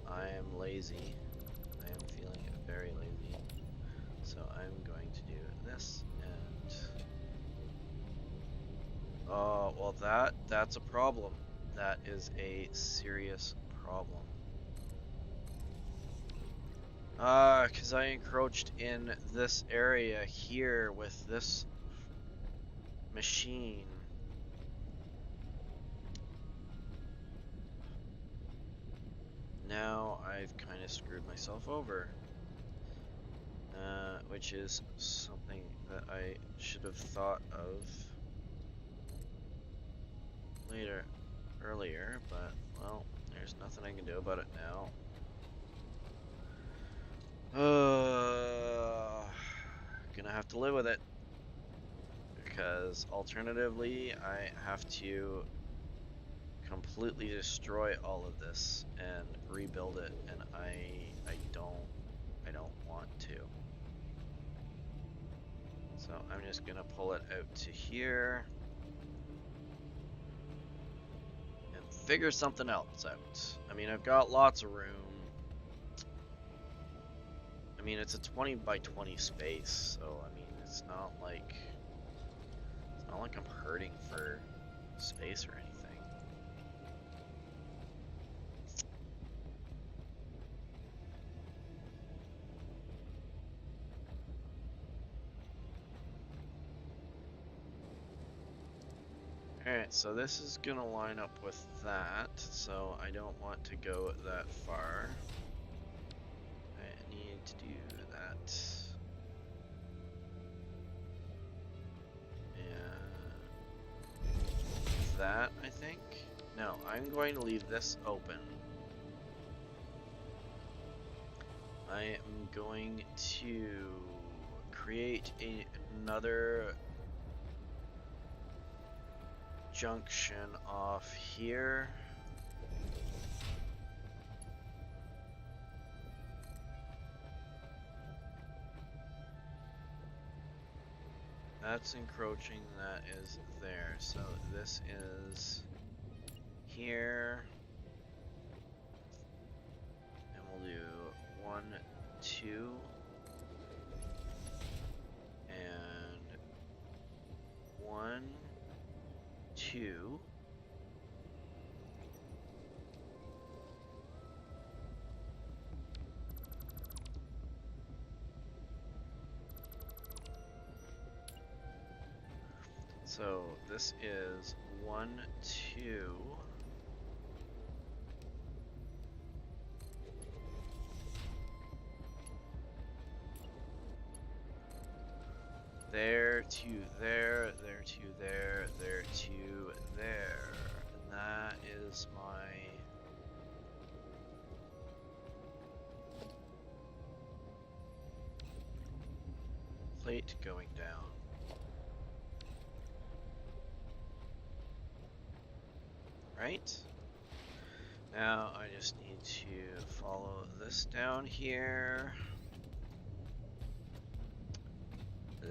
I am lazy. I am feeling very lazy. So I'm going to do this and... Oh, well that's a problem. That is a serious problem. Because I encroached in this area here with this machine. Now I've kind of screwed myself over. Which is something that I should have thought of earlier, but, well, there's nothing I can do about it now. Gonna have to live with it. Because alternatively, I have to completely destroy all of this and rebuild it, and I don't want to. So I'm just gonna pull it out to here and figure something else out. I mean, I've got lots of room. I mean, it's a 20 by 20 space, so I mean, it's not like I'm hurting for space or anything. Alright, so this is gonna line up with that, so I don't want to go that far. I need to do that. And that, I think. No, I'm going to leave this open. I am going to create another junction off here. That's encroaching, that is there. So this is here. And we'll do 1, 2. And 1, 2. So this is 1, 2. There to there, there to there, there to there. And that is my plate going down. Right? Now I just need to follow this down here.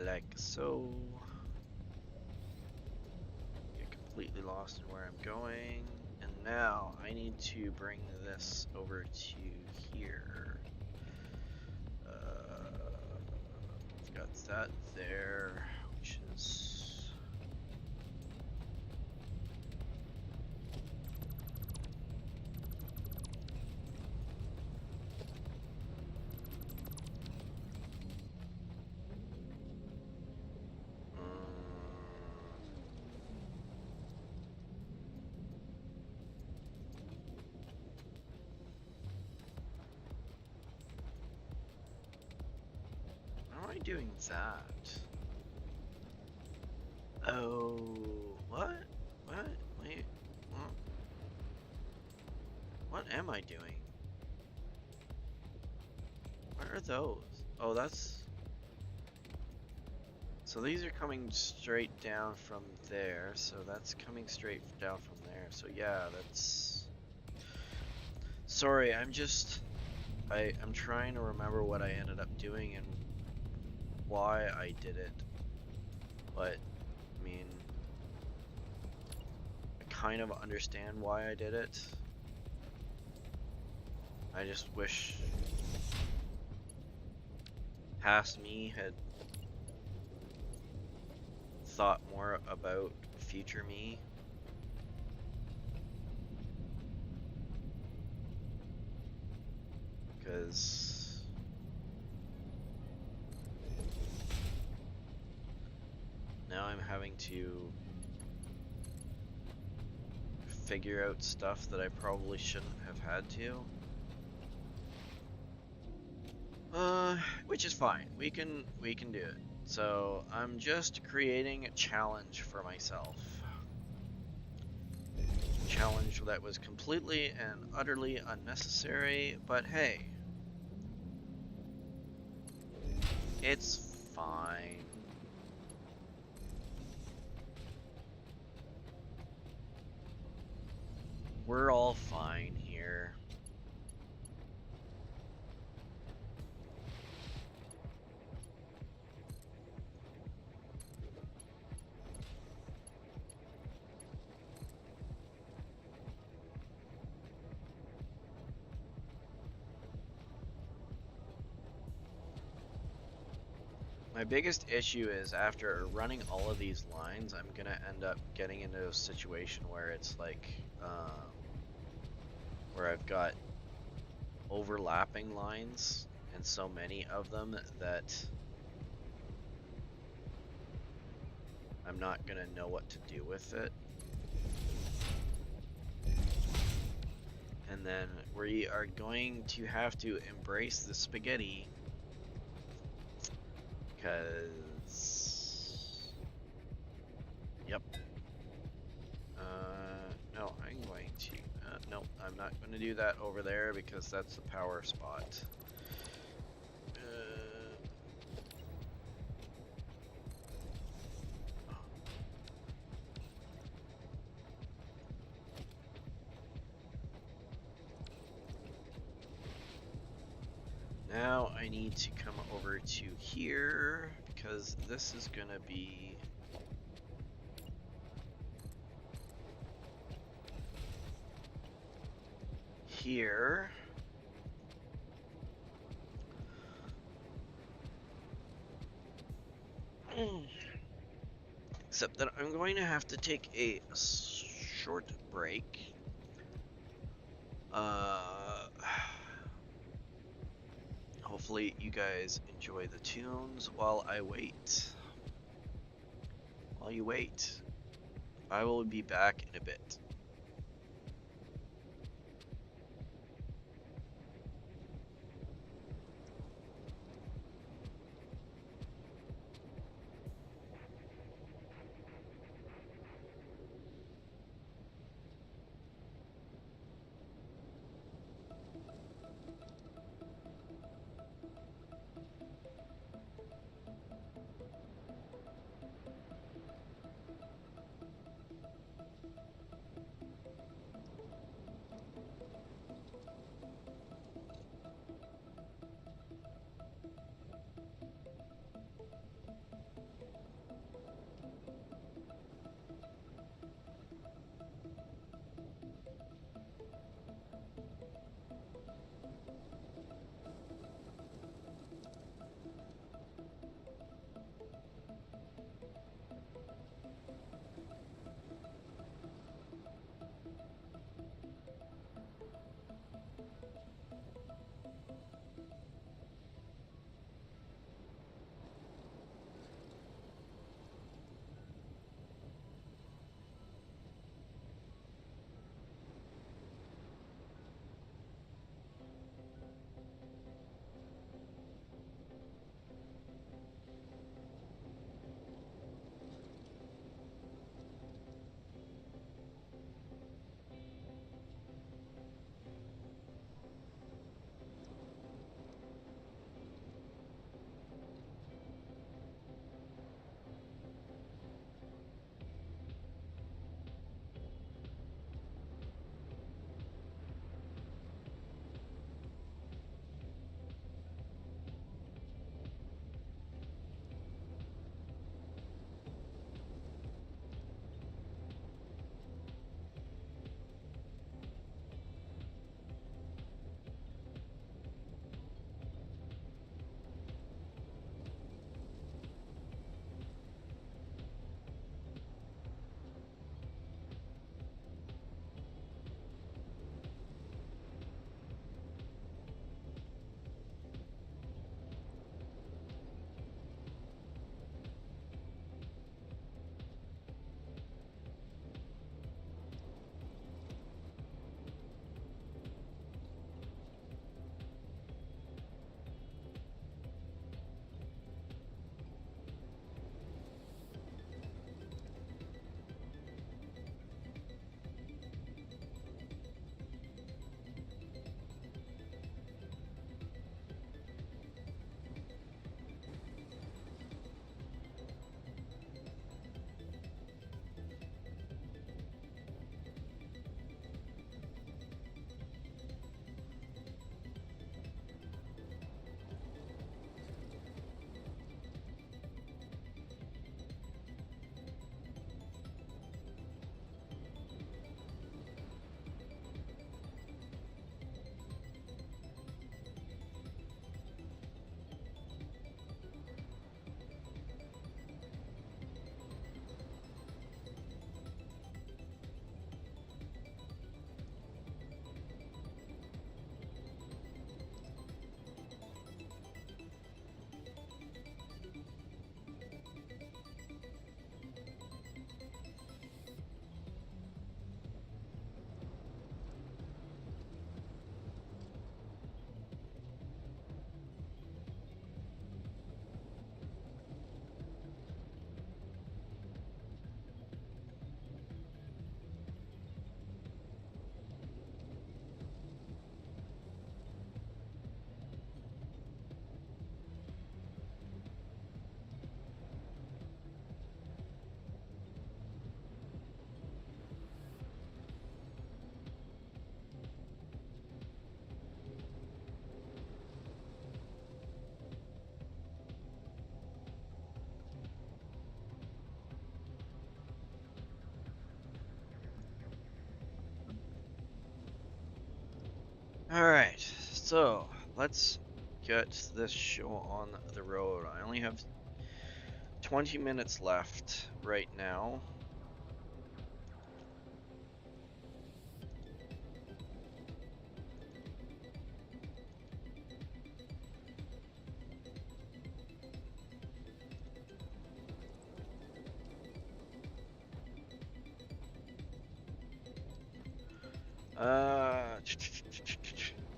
Like so. Get completely lost in where I'm going. And now I need to bring this over to here. I've got that there, which is... doing that? Oh, what? Wait, what am I doing? What are those? Oh, that's... So these are coming straight down from there, so that's coming straight down from there, so yeah, that's... Sorry, I'm trying to remember what I ended up doing and why I did it, but I mean, I kind of understand why I did it. I just wish past me had thought more about future me. Because now I'm having to figure out stuff that I probably shouldn't have had to. Which is fine. We can do it. So I'm just creating a challenge for myself. Challenge that was completely and utterly unnecessary, but hey, it's fine. We're all fine here. My biggest issue is after running all of these lines, I'm gonna end up getting into a situation where it's like, where I've got overlapping lines and so many of them that I'm not gonna know what to do with it. And then we are going to have to embrace the spaghetti, because, yep. No, I'm going to, no, I'm not going to do that over there because that's the power spot. Now I need to come over to here because this is going to be here. Except that I'm going to have to take a short break. Hopefully you guys enjoy the tunes while I wait. While you wait, I will be back in a bit. Alright, so let's get this show on the road. I only have 20 minutes left right now.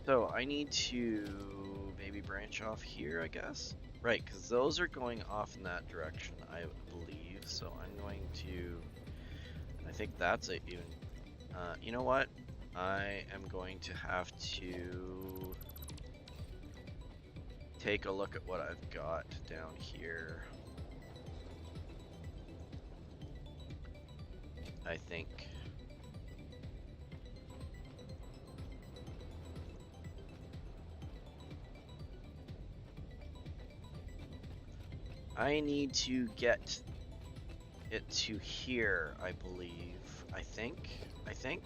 So I need to maybe branch off here, I guess? Right, because those are going off in that direction, I believe. So I'm going to, I think that's it even. You know what? I am going to have to take a look at what I've got down here. I think. I need to get it to here, I believe. I think. I think.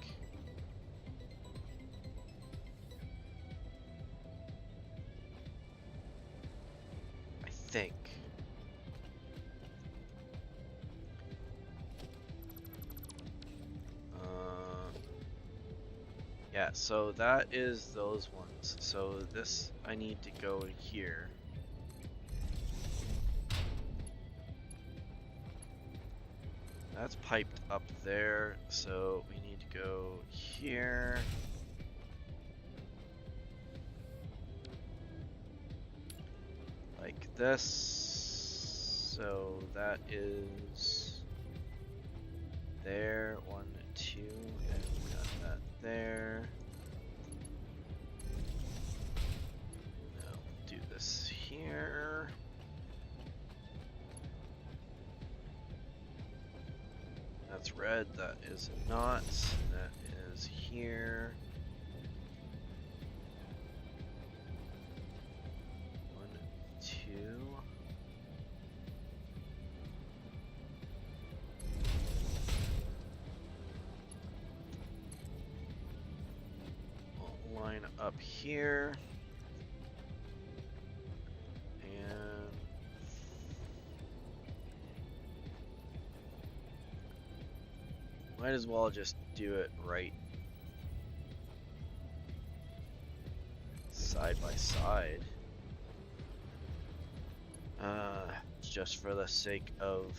Yeah, so that is those ones. So this, I need to go here. That's piped up there, so we need to go here. Like this. So that is there, 1, 2, and we got that there. Now we'll do this here. That's red, that is not, that is here. 1, 2. We'll line up here. And might as well just do it right side by side. Just for the sake of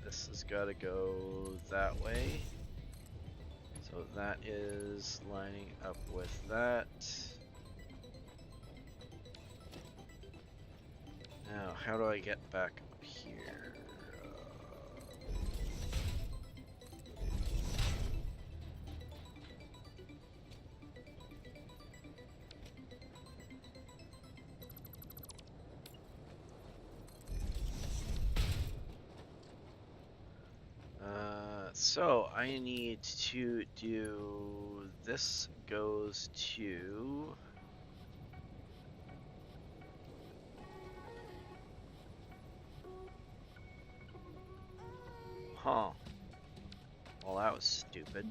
this has got to go that way. So that is lining up with that. Now, how do I get back up here? So I need to do this goes to well, that was stupid.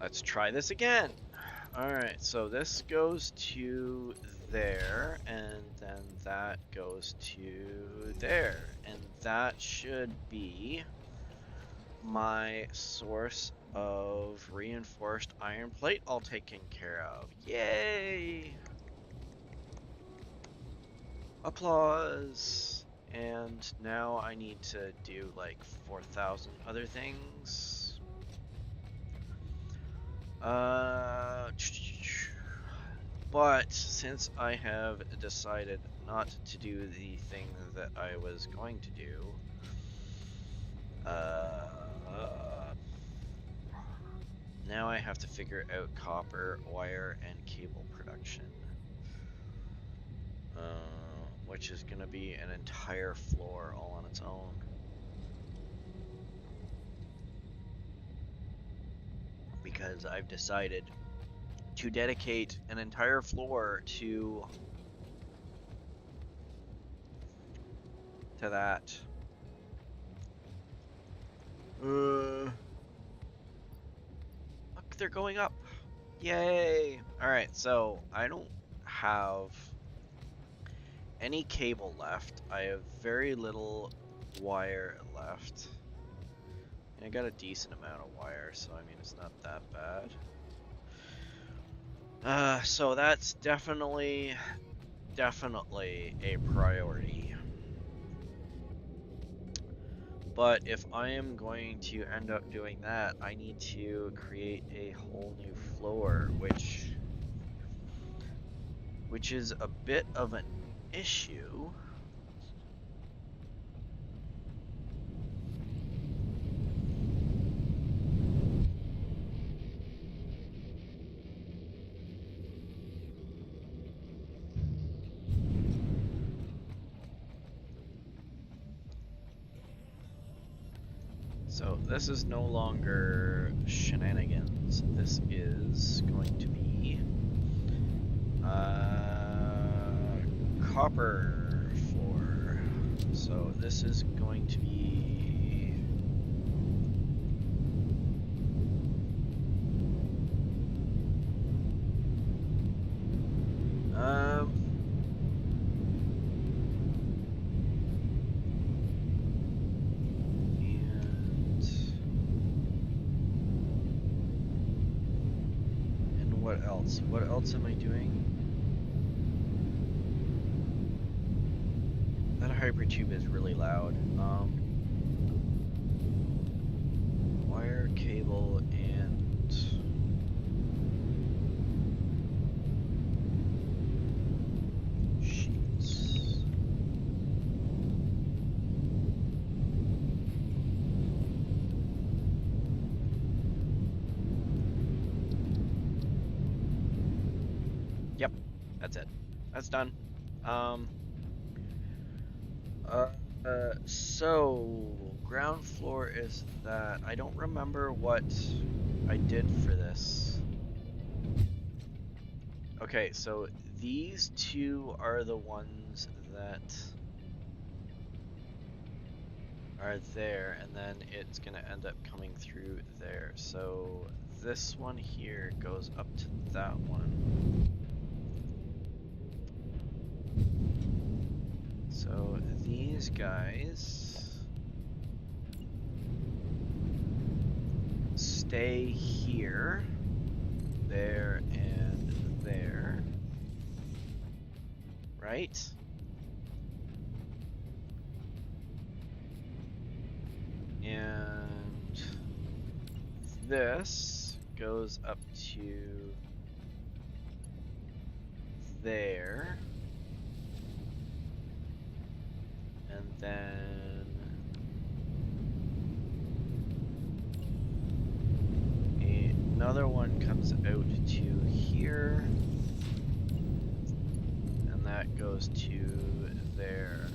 Let's try this again. Alright, so this goes to there, and then that goes to there. And that should be my source of reinforced iron plate all taken care of. Yay! Applause! And now I need to do like 4,000 other things. But since I have decided not to do the thing that I was going to do, now I have to figure out copper, wire, and cable production, which is going to be an entire floor all on its own. Because I've decided to dedicate an entire floor to that. Look, they're going up. Yay! Alright, so I don't have any cable left. I have very little wire left. I got a decent amount of wire, so I mean it's not that bad. So that's definitely a priority. But if I am going to end up doing that, I need to create a whole new floor, which is a bit of an issue. So this is no longer shenanigans. This is going to be copper floor. So this is going to be what else? What else am I doing? That Hypertube is really loud. Wire, cable, and sheets. Yep, that's it. That's done. So ground floor is that. I don't remember what I did for this. Okay, so these two are the ones that are there, and then it's gonna end up coming through there. So this one here goes up to that one. So these guys stay here, there, and there, right? And this goes up to there. And then another one comes out to here. And that goes to there.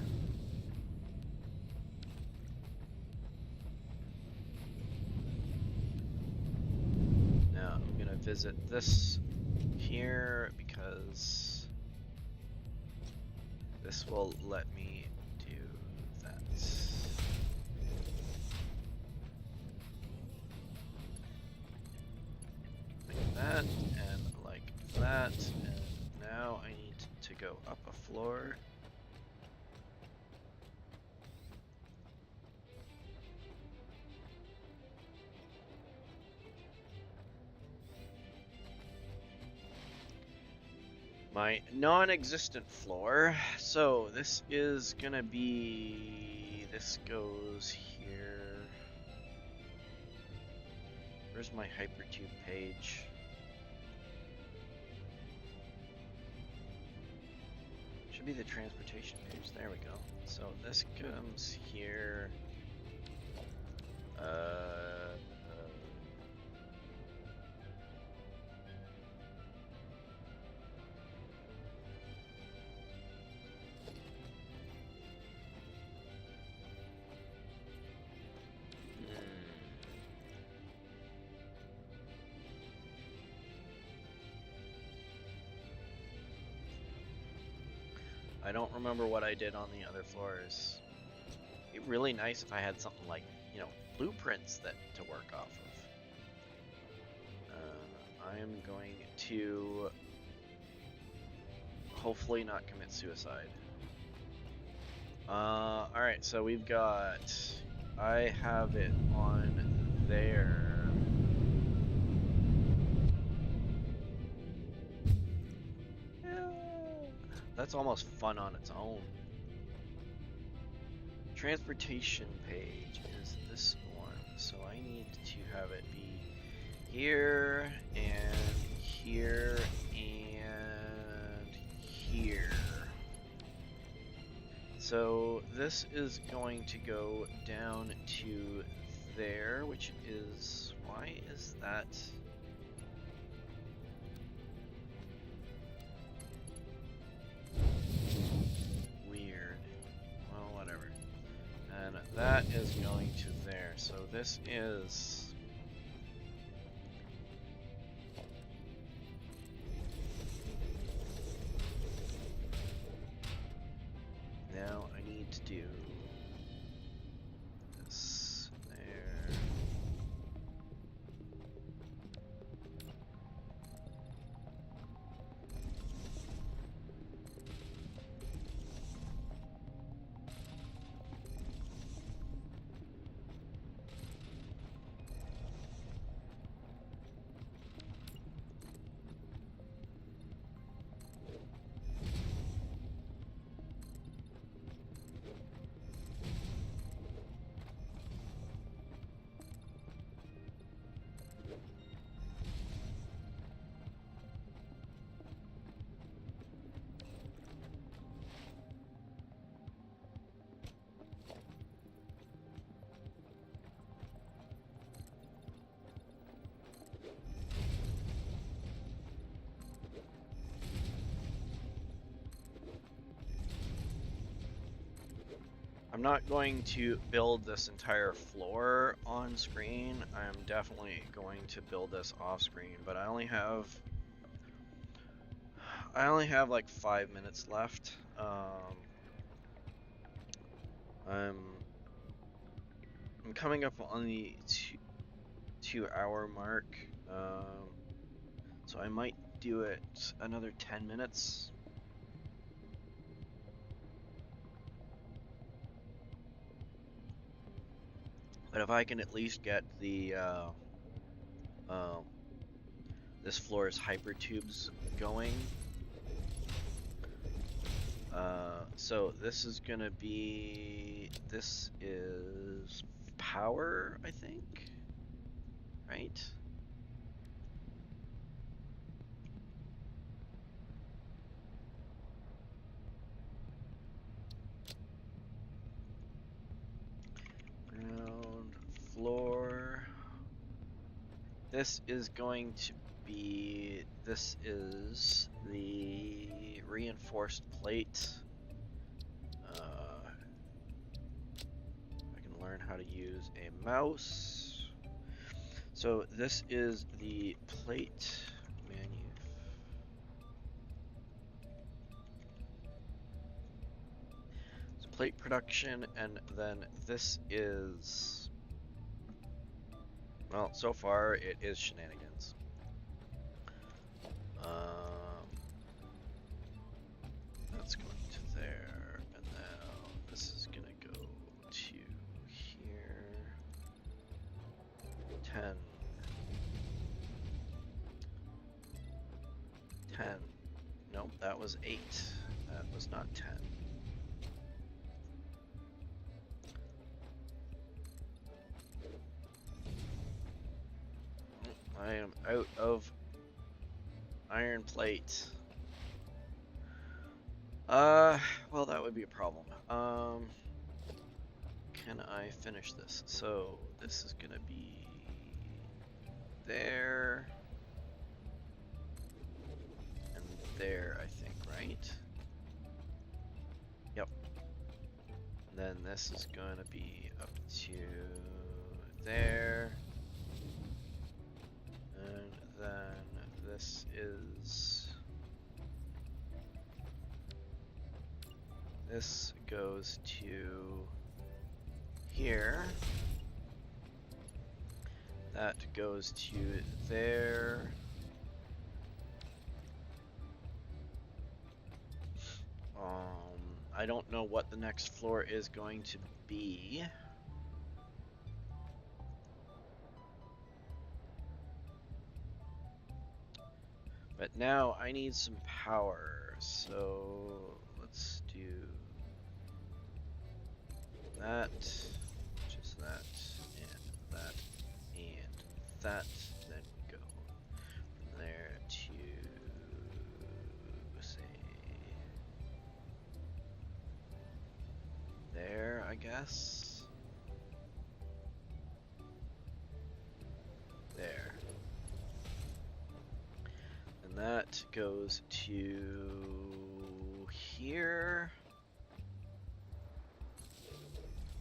Now I'm gonna visit this here because this will let me do that. Like that, and like that, and now I need to go up a floor. My non-existent floor. So this is gonna be, this goes here. Where's my Hypertube page? Should be the transportation page. There we go. So this comes here. I don't remember what I did on the other floors. It'd be really nice if I had something like, you know, blueprints that to work off of. I am going to hopefully not commit suicide. Alright, so we've got... I have it on there. That's almost fun on its own. Transportation page is this one, so I need to have it be here and here and here. So this is going to go down to there, which is, why is that? Weird. Well, whatever. And that is going to there. So this is... Now I need to do this there. I'm not going to build this entire floor on screen. I'm definitely going to build this off screen, but I only have like 5 minutes left. I'm coming up on the 2 hour mark, so I might do it another 10 minutes. But if I can at least get the this floor's hypertubes going. So this is gonna be, this is power, I think, right? Ground floor. This is going to be, this is the reinforced plate. I can learn how to use a mouse. So this is the plate menu. So plate production, and then this is, well, so far it is shenanigans. That's going to there, and now this is gonna go to here. 10. 10. Nope, that was 8. That was not 10. I am out of iron plate. Well, that would be a problem. Can I finish this? So this is gonna be there and there, I think, right? Yep. And then this is gonna be up to there. And then this is... This goes to here. That goes to there. I don't know what the next floor is going to be. But now I need some power, so let's do that, just that, and that, and that. Then we go from there to, say, there, I guess. There. And that goes to here.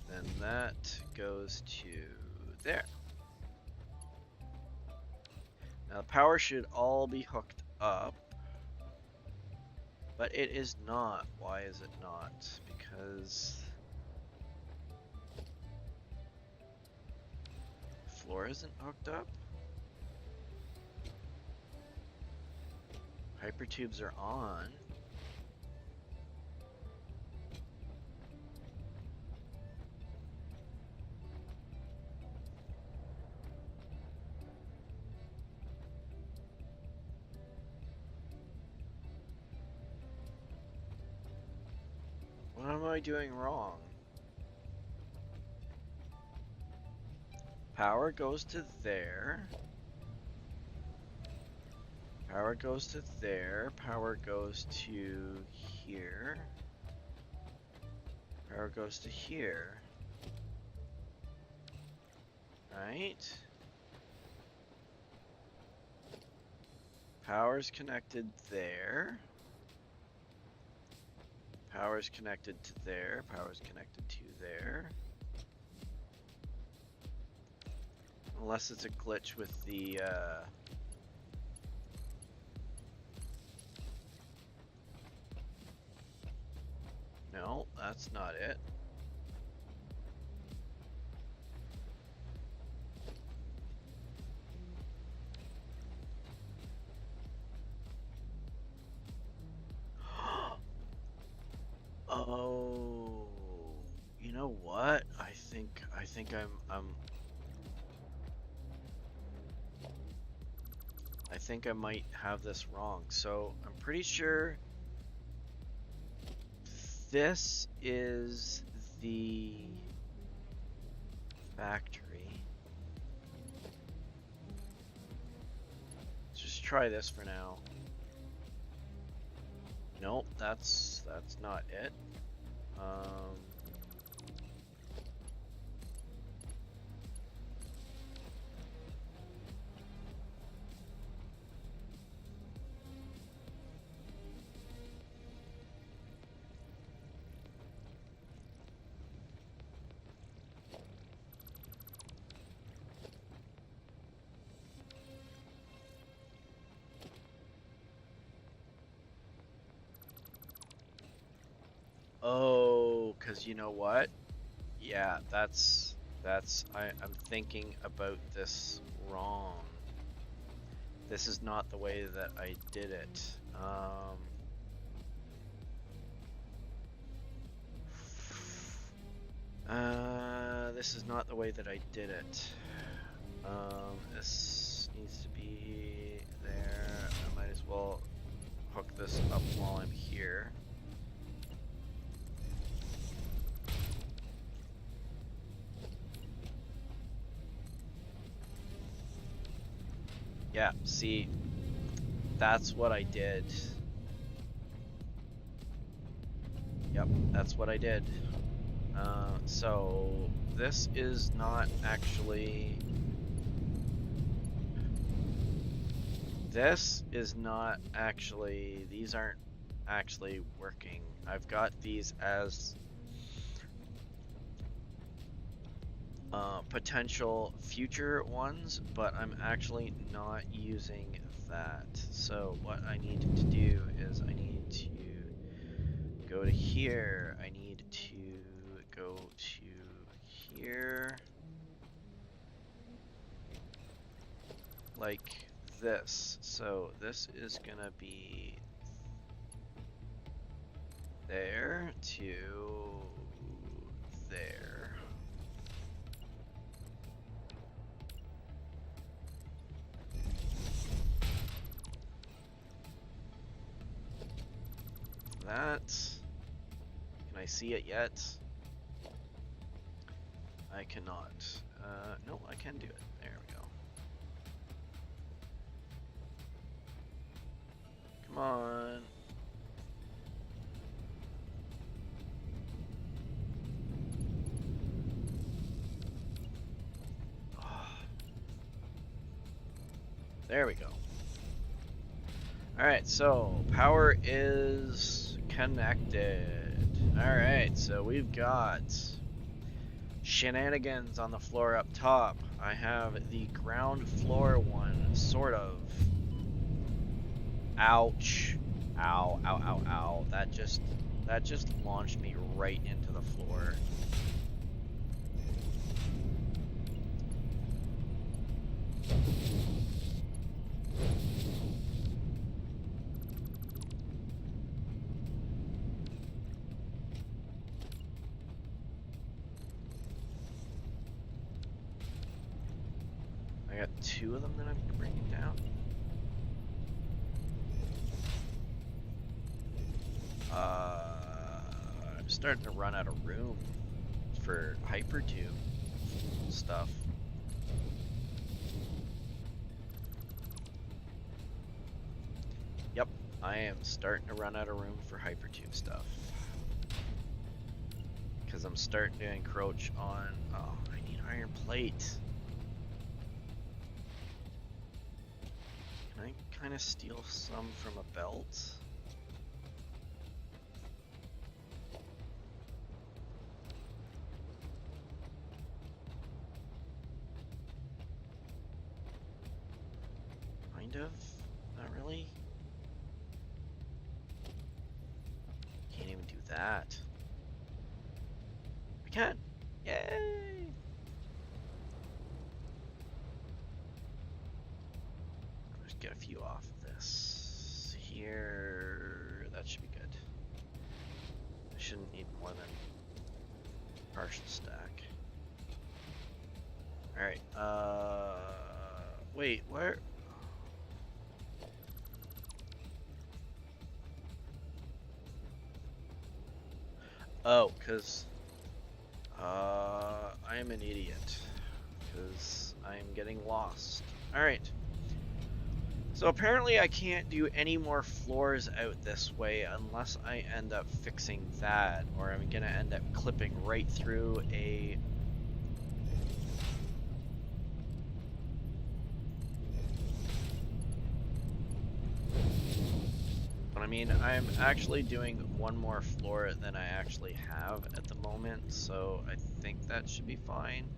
Then that goes to there. Now the power should all be hooked up, but it is not. Why is it not? Because the floor isn't hooked up. Hypertubes are on. What am I doing wrong? Power goes to there. Power goes to there. Power goes to here. Power goes to here. Right? Power's connected there. Power's connected to there. Power's connected to there. Unless it's a glitch with the no, that's not it. Oh, you know what? I think I think I might have this wrong. So I'm pretty sure this is the factory. Let's just try this for now. Nope, that's not it. Oh, because you know what? Yeah, I'm thinking about this wrong. This is not the way that I did it. This is not the way that I did it. This needs to be there. I might as well hook this up while I'm here. Yeah, see, that's what I did. Yep, that's what I did. So this is not actually... These aren't actually working. I've got these as potential future ones, but I'm actually not using that. So what I need to do is I need to go to here. I need to go to here. Like this. So this is gonna be there to there. That. Can I see it yet? I cannot. No, I can do it. There we go. Come on. There we go. Alright, so power is connected. Alright, so we've got shenanigans on the floor up top. I have the ground floor one, sort of. Ouch. Ow, ow, ow, ow. That just launched me right into the floor. I got two of them that I'm bringing down. I'm starting to run out of room for Hypertube stuff. Yep, I am starting to run out of room for Hypertube stuff. Because I'm starting to encroach on... Oh, I need iron plate. Can I kind of steal some from a belt? Kind of. Not really. Can't even do that. I can! Yay! Just get a few off of this. Here, that should be good. I shouldn't need more than partial stack. Alright, wait, where? Oh, because I am an idiot. Because I'm getting lost. Alright. So apparently I can't do any more floors out this way unless I end up fixing that, or I'm gonna end up clipping right through a... But I mean, I'm actually doing one more floor than I actually have at the moment, so I think that should be fine.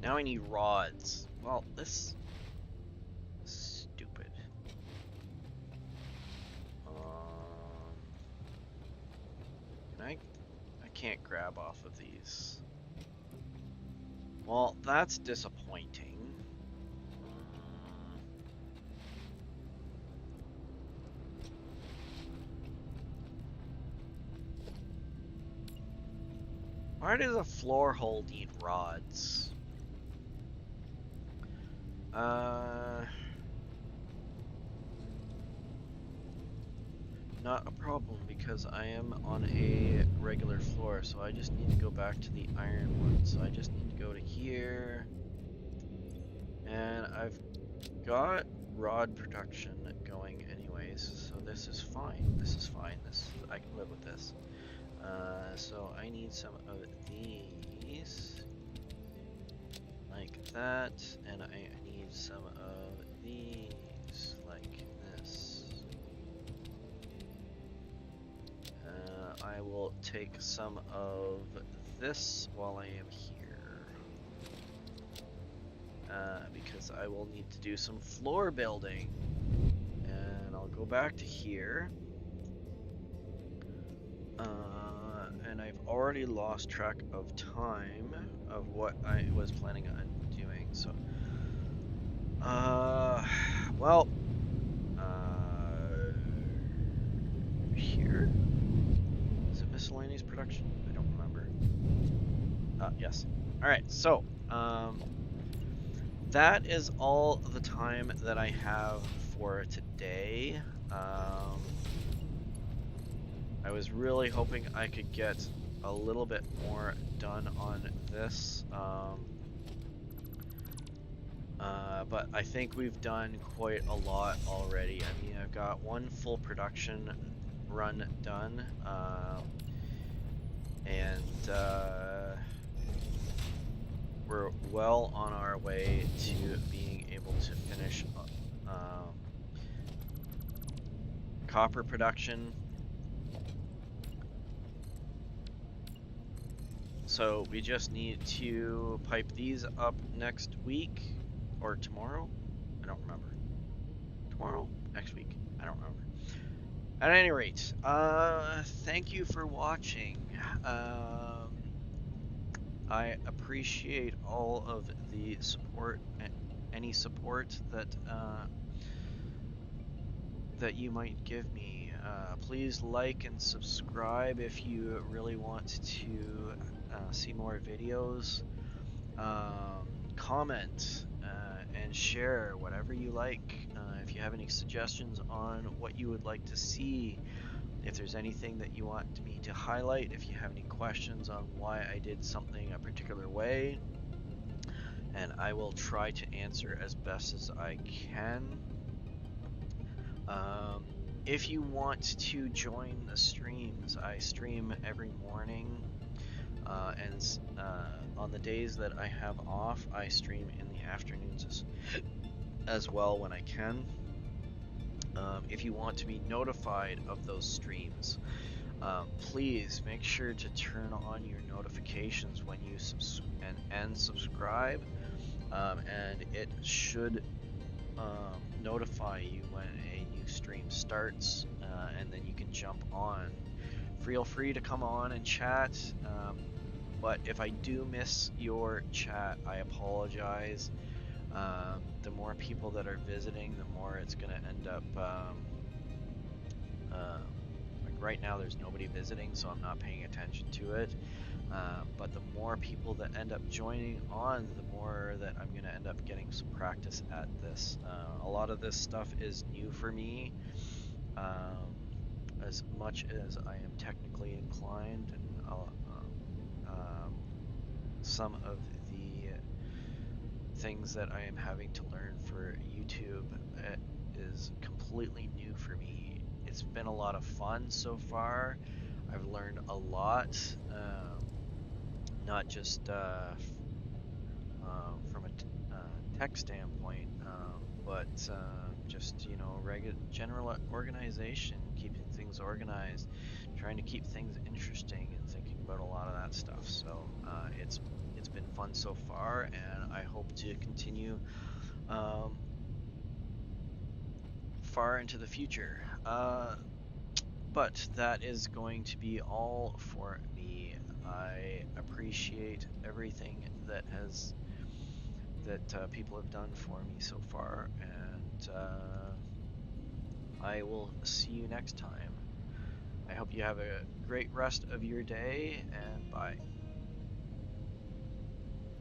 Now I need rods. Well, this is stupid. I can't grab off of these. Well, that's disappointing. Why does a floor hole need rods? Not a problem because I am on a regular floor, so I just need to go back to the iron one. So I just need to go to here, and I've got rod production going anyways, so this is fine. This is fine. I can live with this. So I need some of these, like that, and I need some of these, like this. I will take some of this while I am here, because I will need to do some floor building. And I'll go back to here. And I've already lost track of time of what I was planning on doing. So, well, here? Is it miscellaneous production? I don't remember. Yes. Alright, so, that is all the time that I have for today. I was really hoping I could get a little bit more done on this, but I think we've done quite a lot already. I mean, I've got one full production run done, and we're well on our way to being able to finish copper production. So we just need to pipe these up next week or tomorrow. I don't remember. Tomorrow? Next week? I don't remember. At any rate, thank you for watching. I appreciate all of the support, any support that you might give me. Please like and subscribe if you really want to see more videos. Comment and share whatever you like. If you have any suggestions on what you would like to see, if there's anything that you want me to highlight, if you have any questions on why I did something a particular way, and I will try to answer as best as I can. If you want to join the streams, I stream every morning, and on the days that I have off, I stream in the afternoons as well when I can. If you want to be notified of those streams, please make sure to turn on your notifications when you subscribe, and it should notify you when a new stream starts, and then you can jump on. Feel free to come on and chat, but if I do miss your chat, I apologize. The more people that are visiting, the more it's going to end up, like right now there's nobody visiting, so I'm not paying attention to it. But the more people that end up joining on, the more that I'm going to end up getting some practice at this. A lot of this stuff is new for me, as much as I am technically inclined, and some of the things that I am having to learn for YouTube is completely new for me. It's been a lot of fun so far. I've learned a lot, not just from a tech standpoint, but just, you know, general organization, keeping things organized, trying to keep things interesting, and thinking about a lot of that stuff. So it's been fun so far, and I hope to continue far into the future. But that is going to be all for me. I appreciate everything that people have done for me so far, and I will see you next time. I hope you have a great rest of your day, and bye.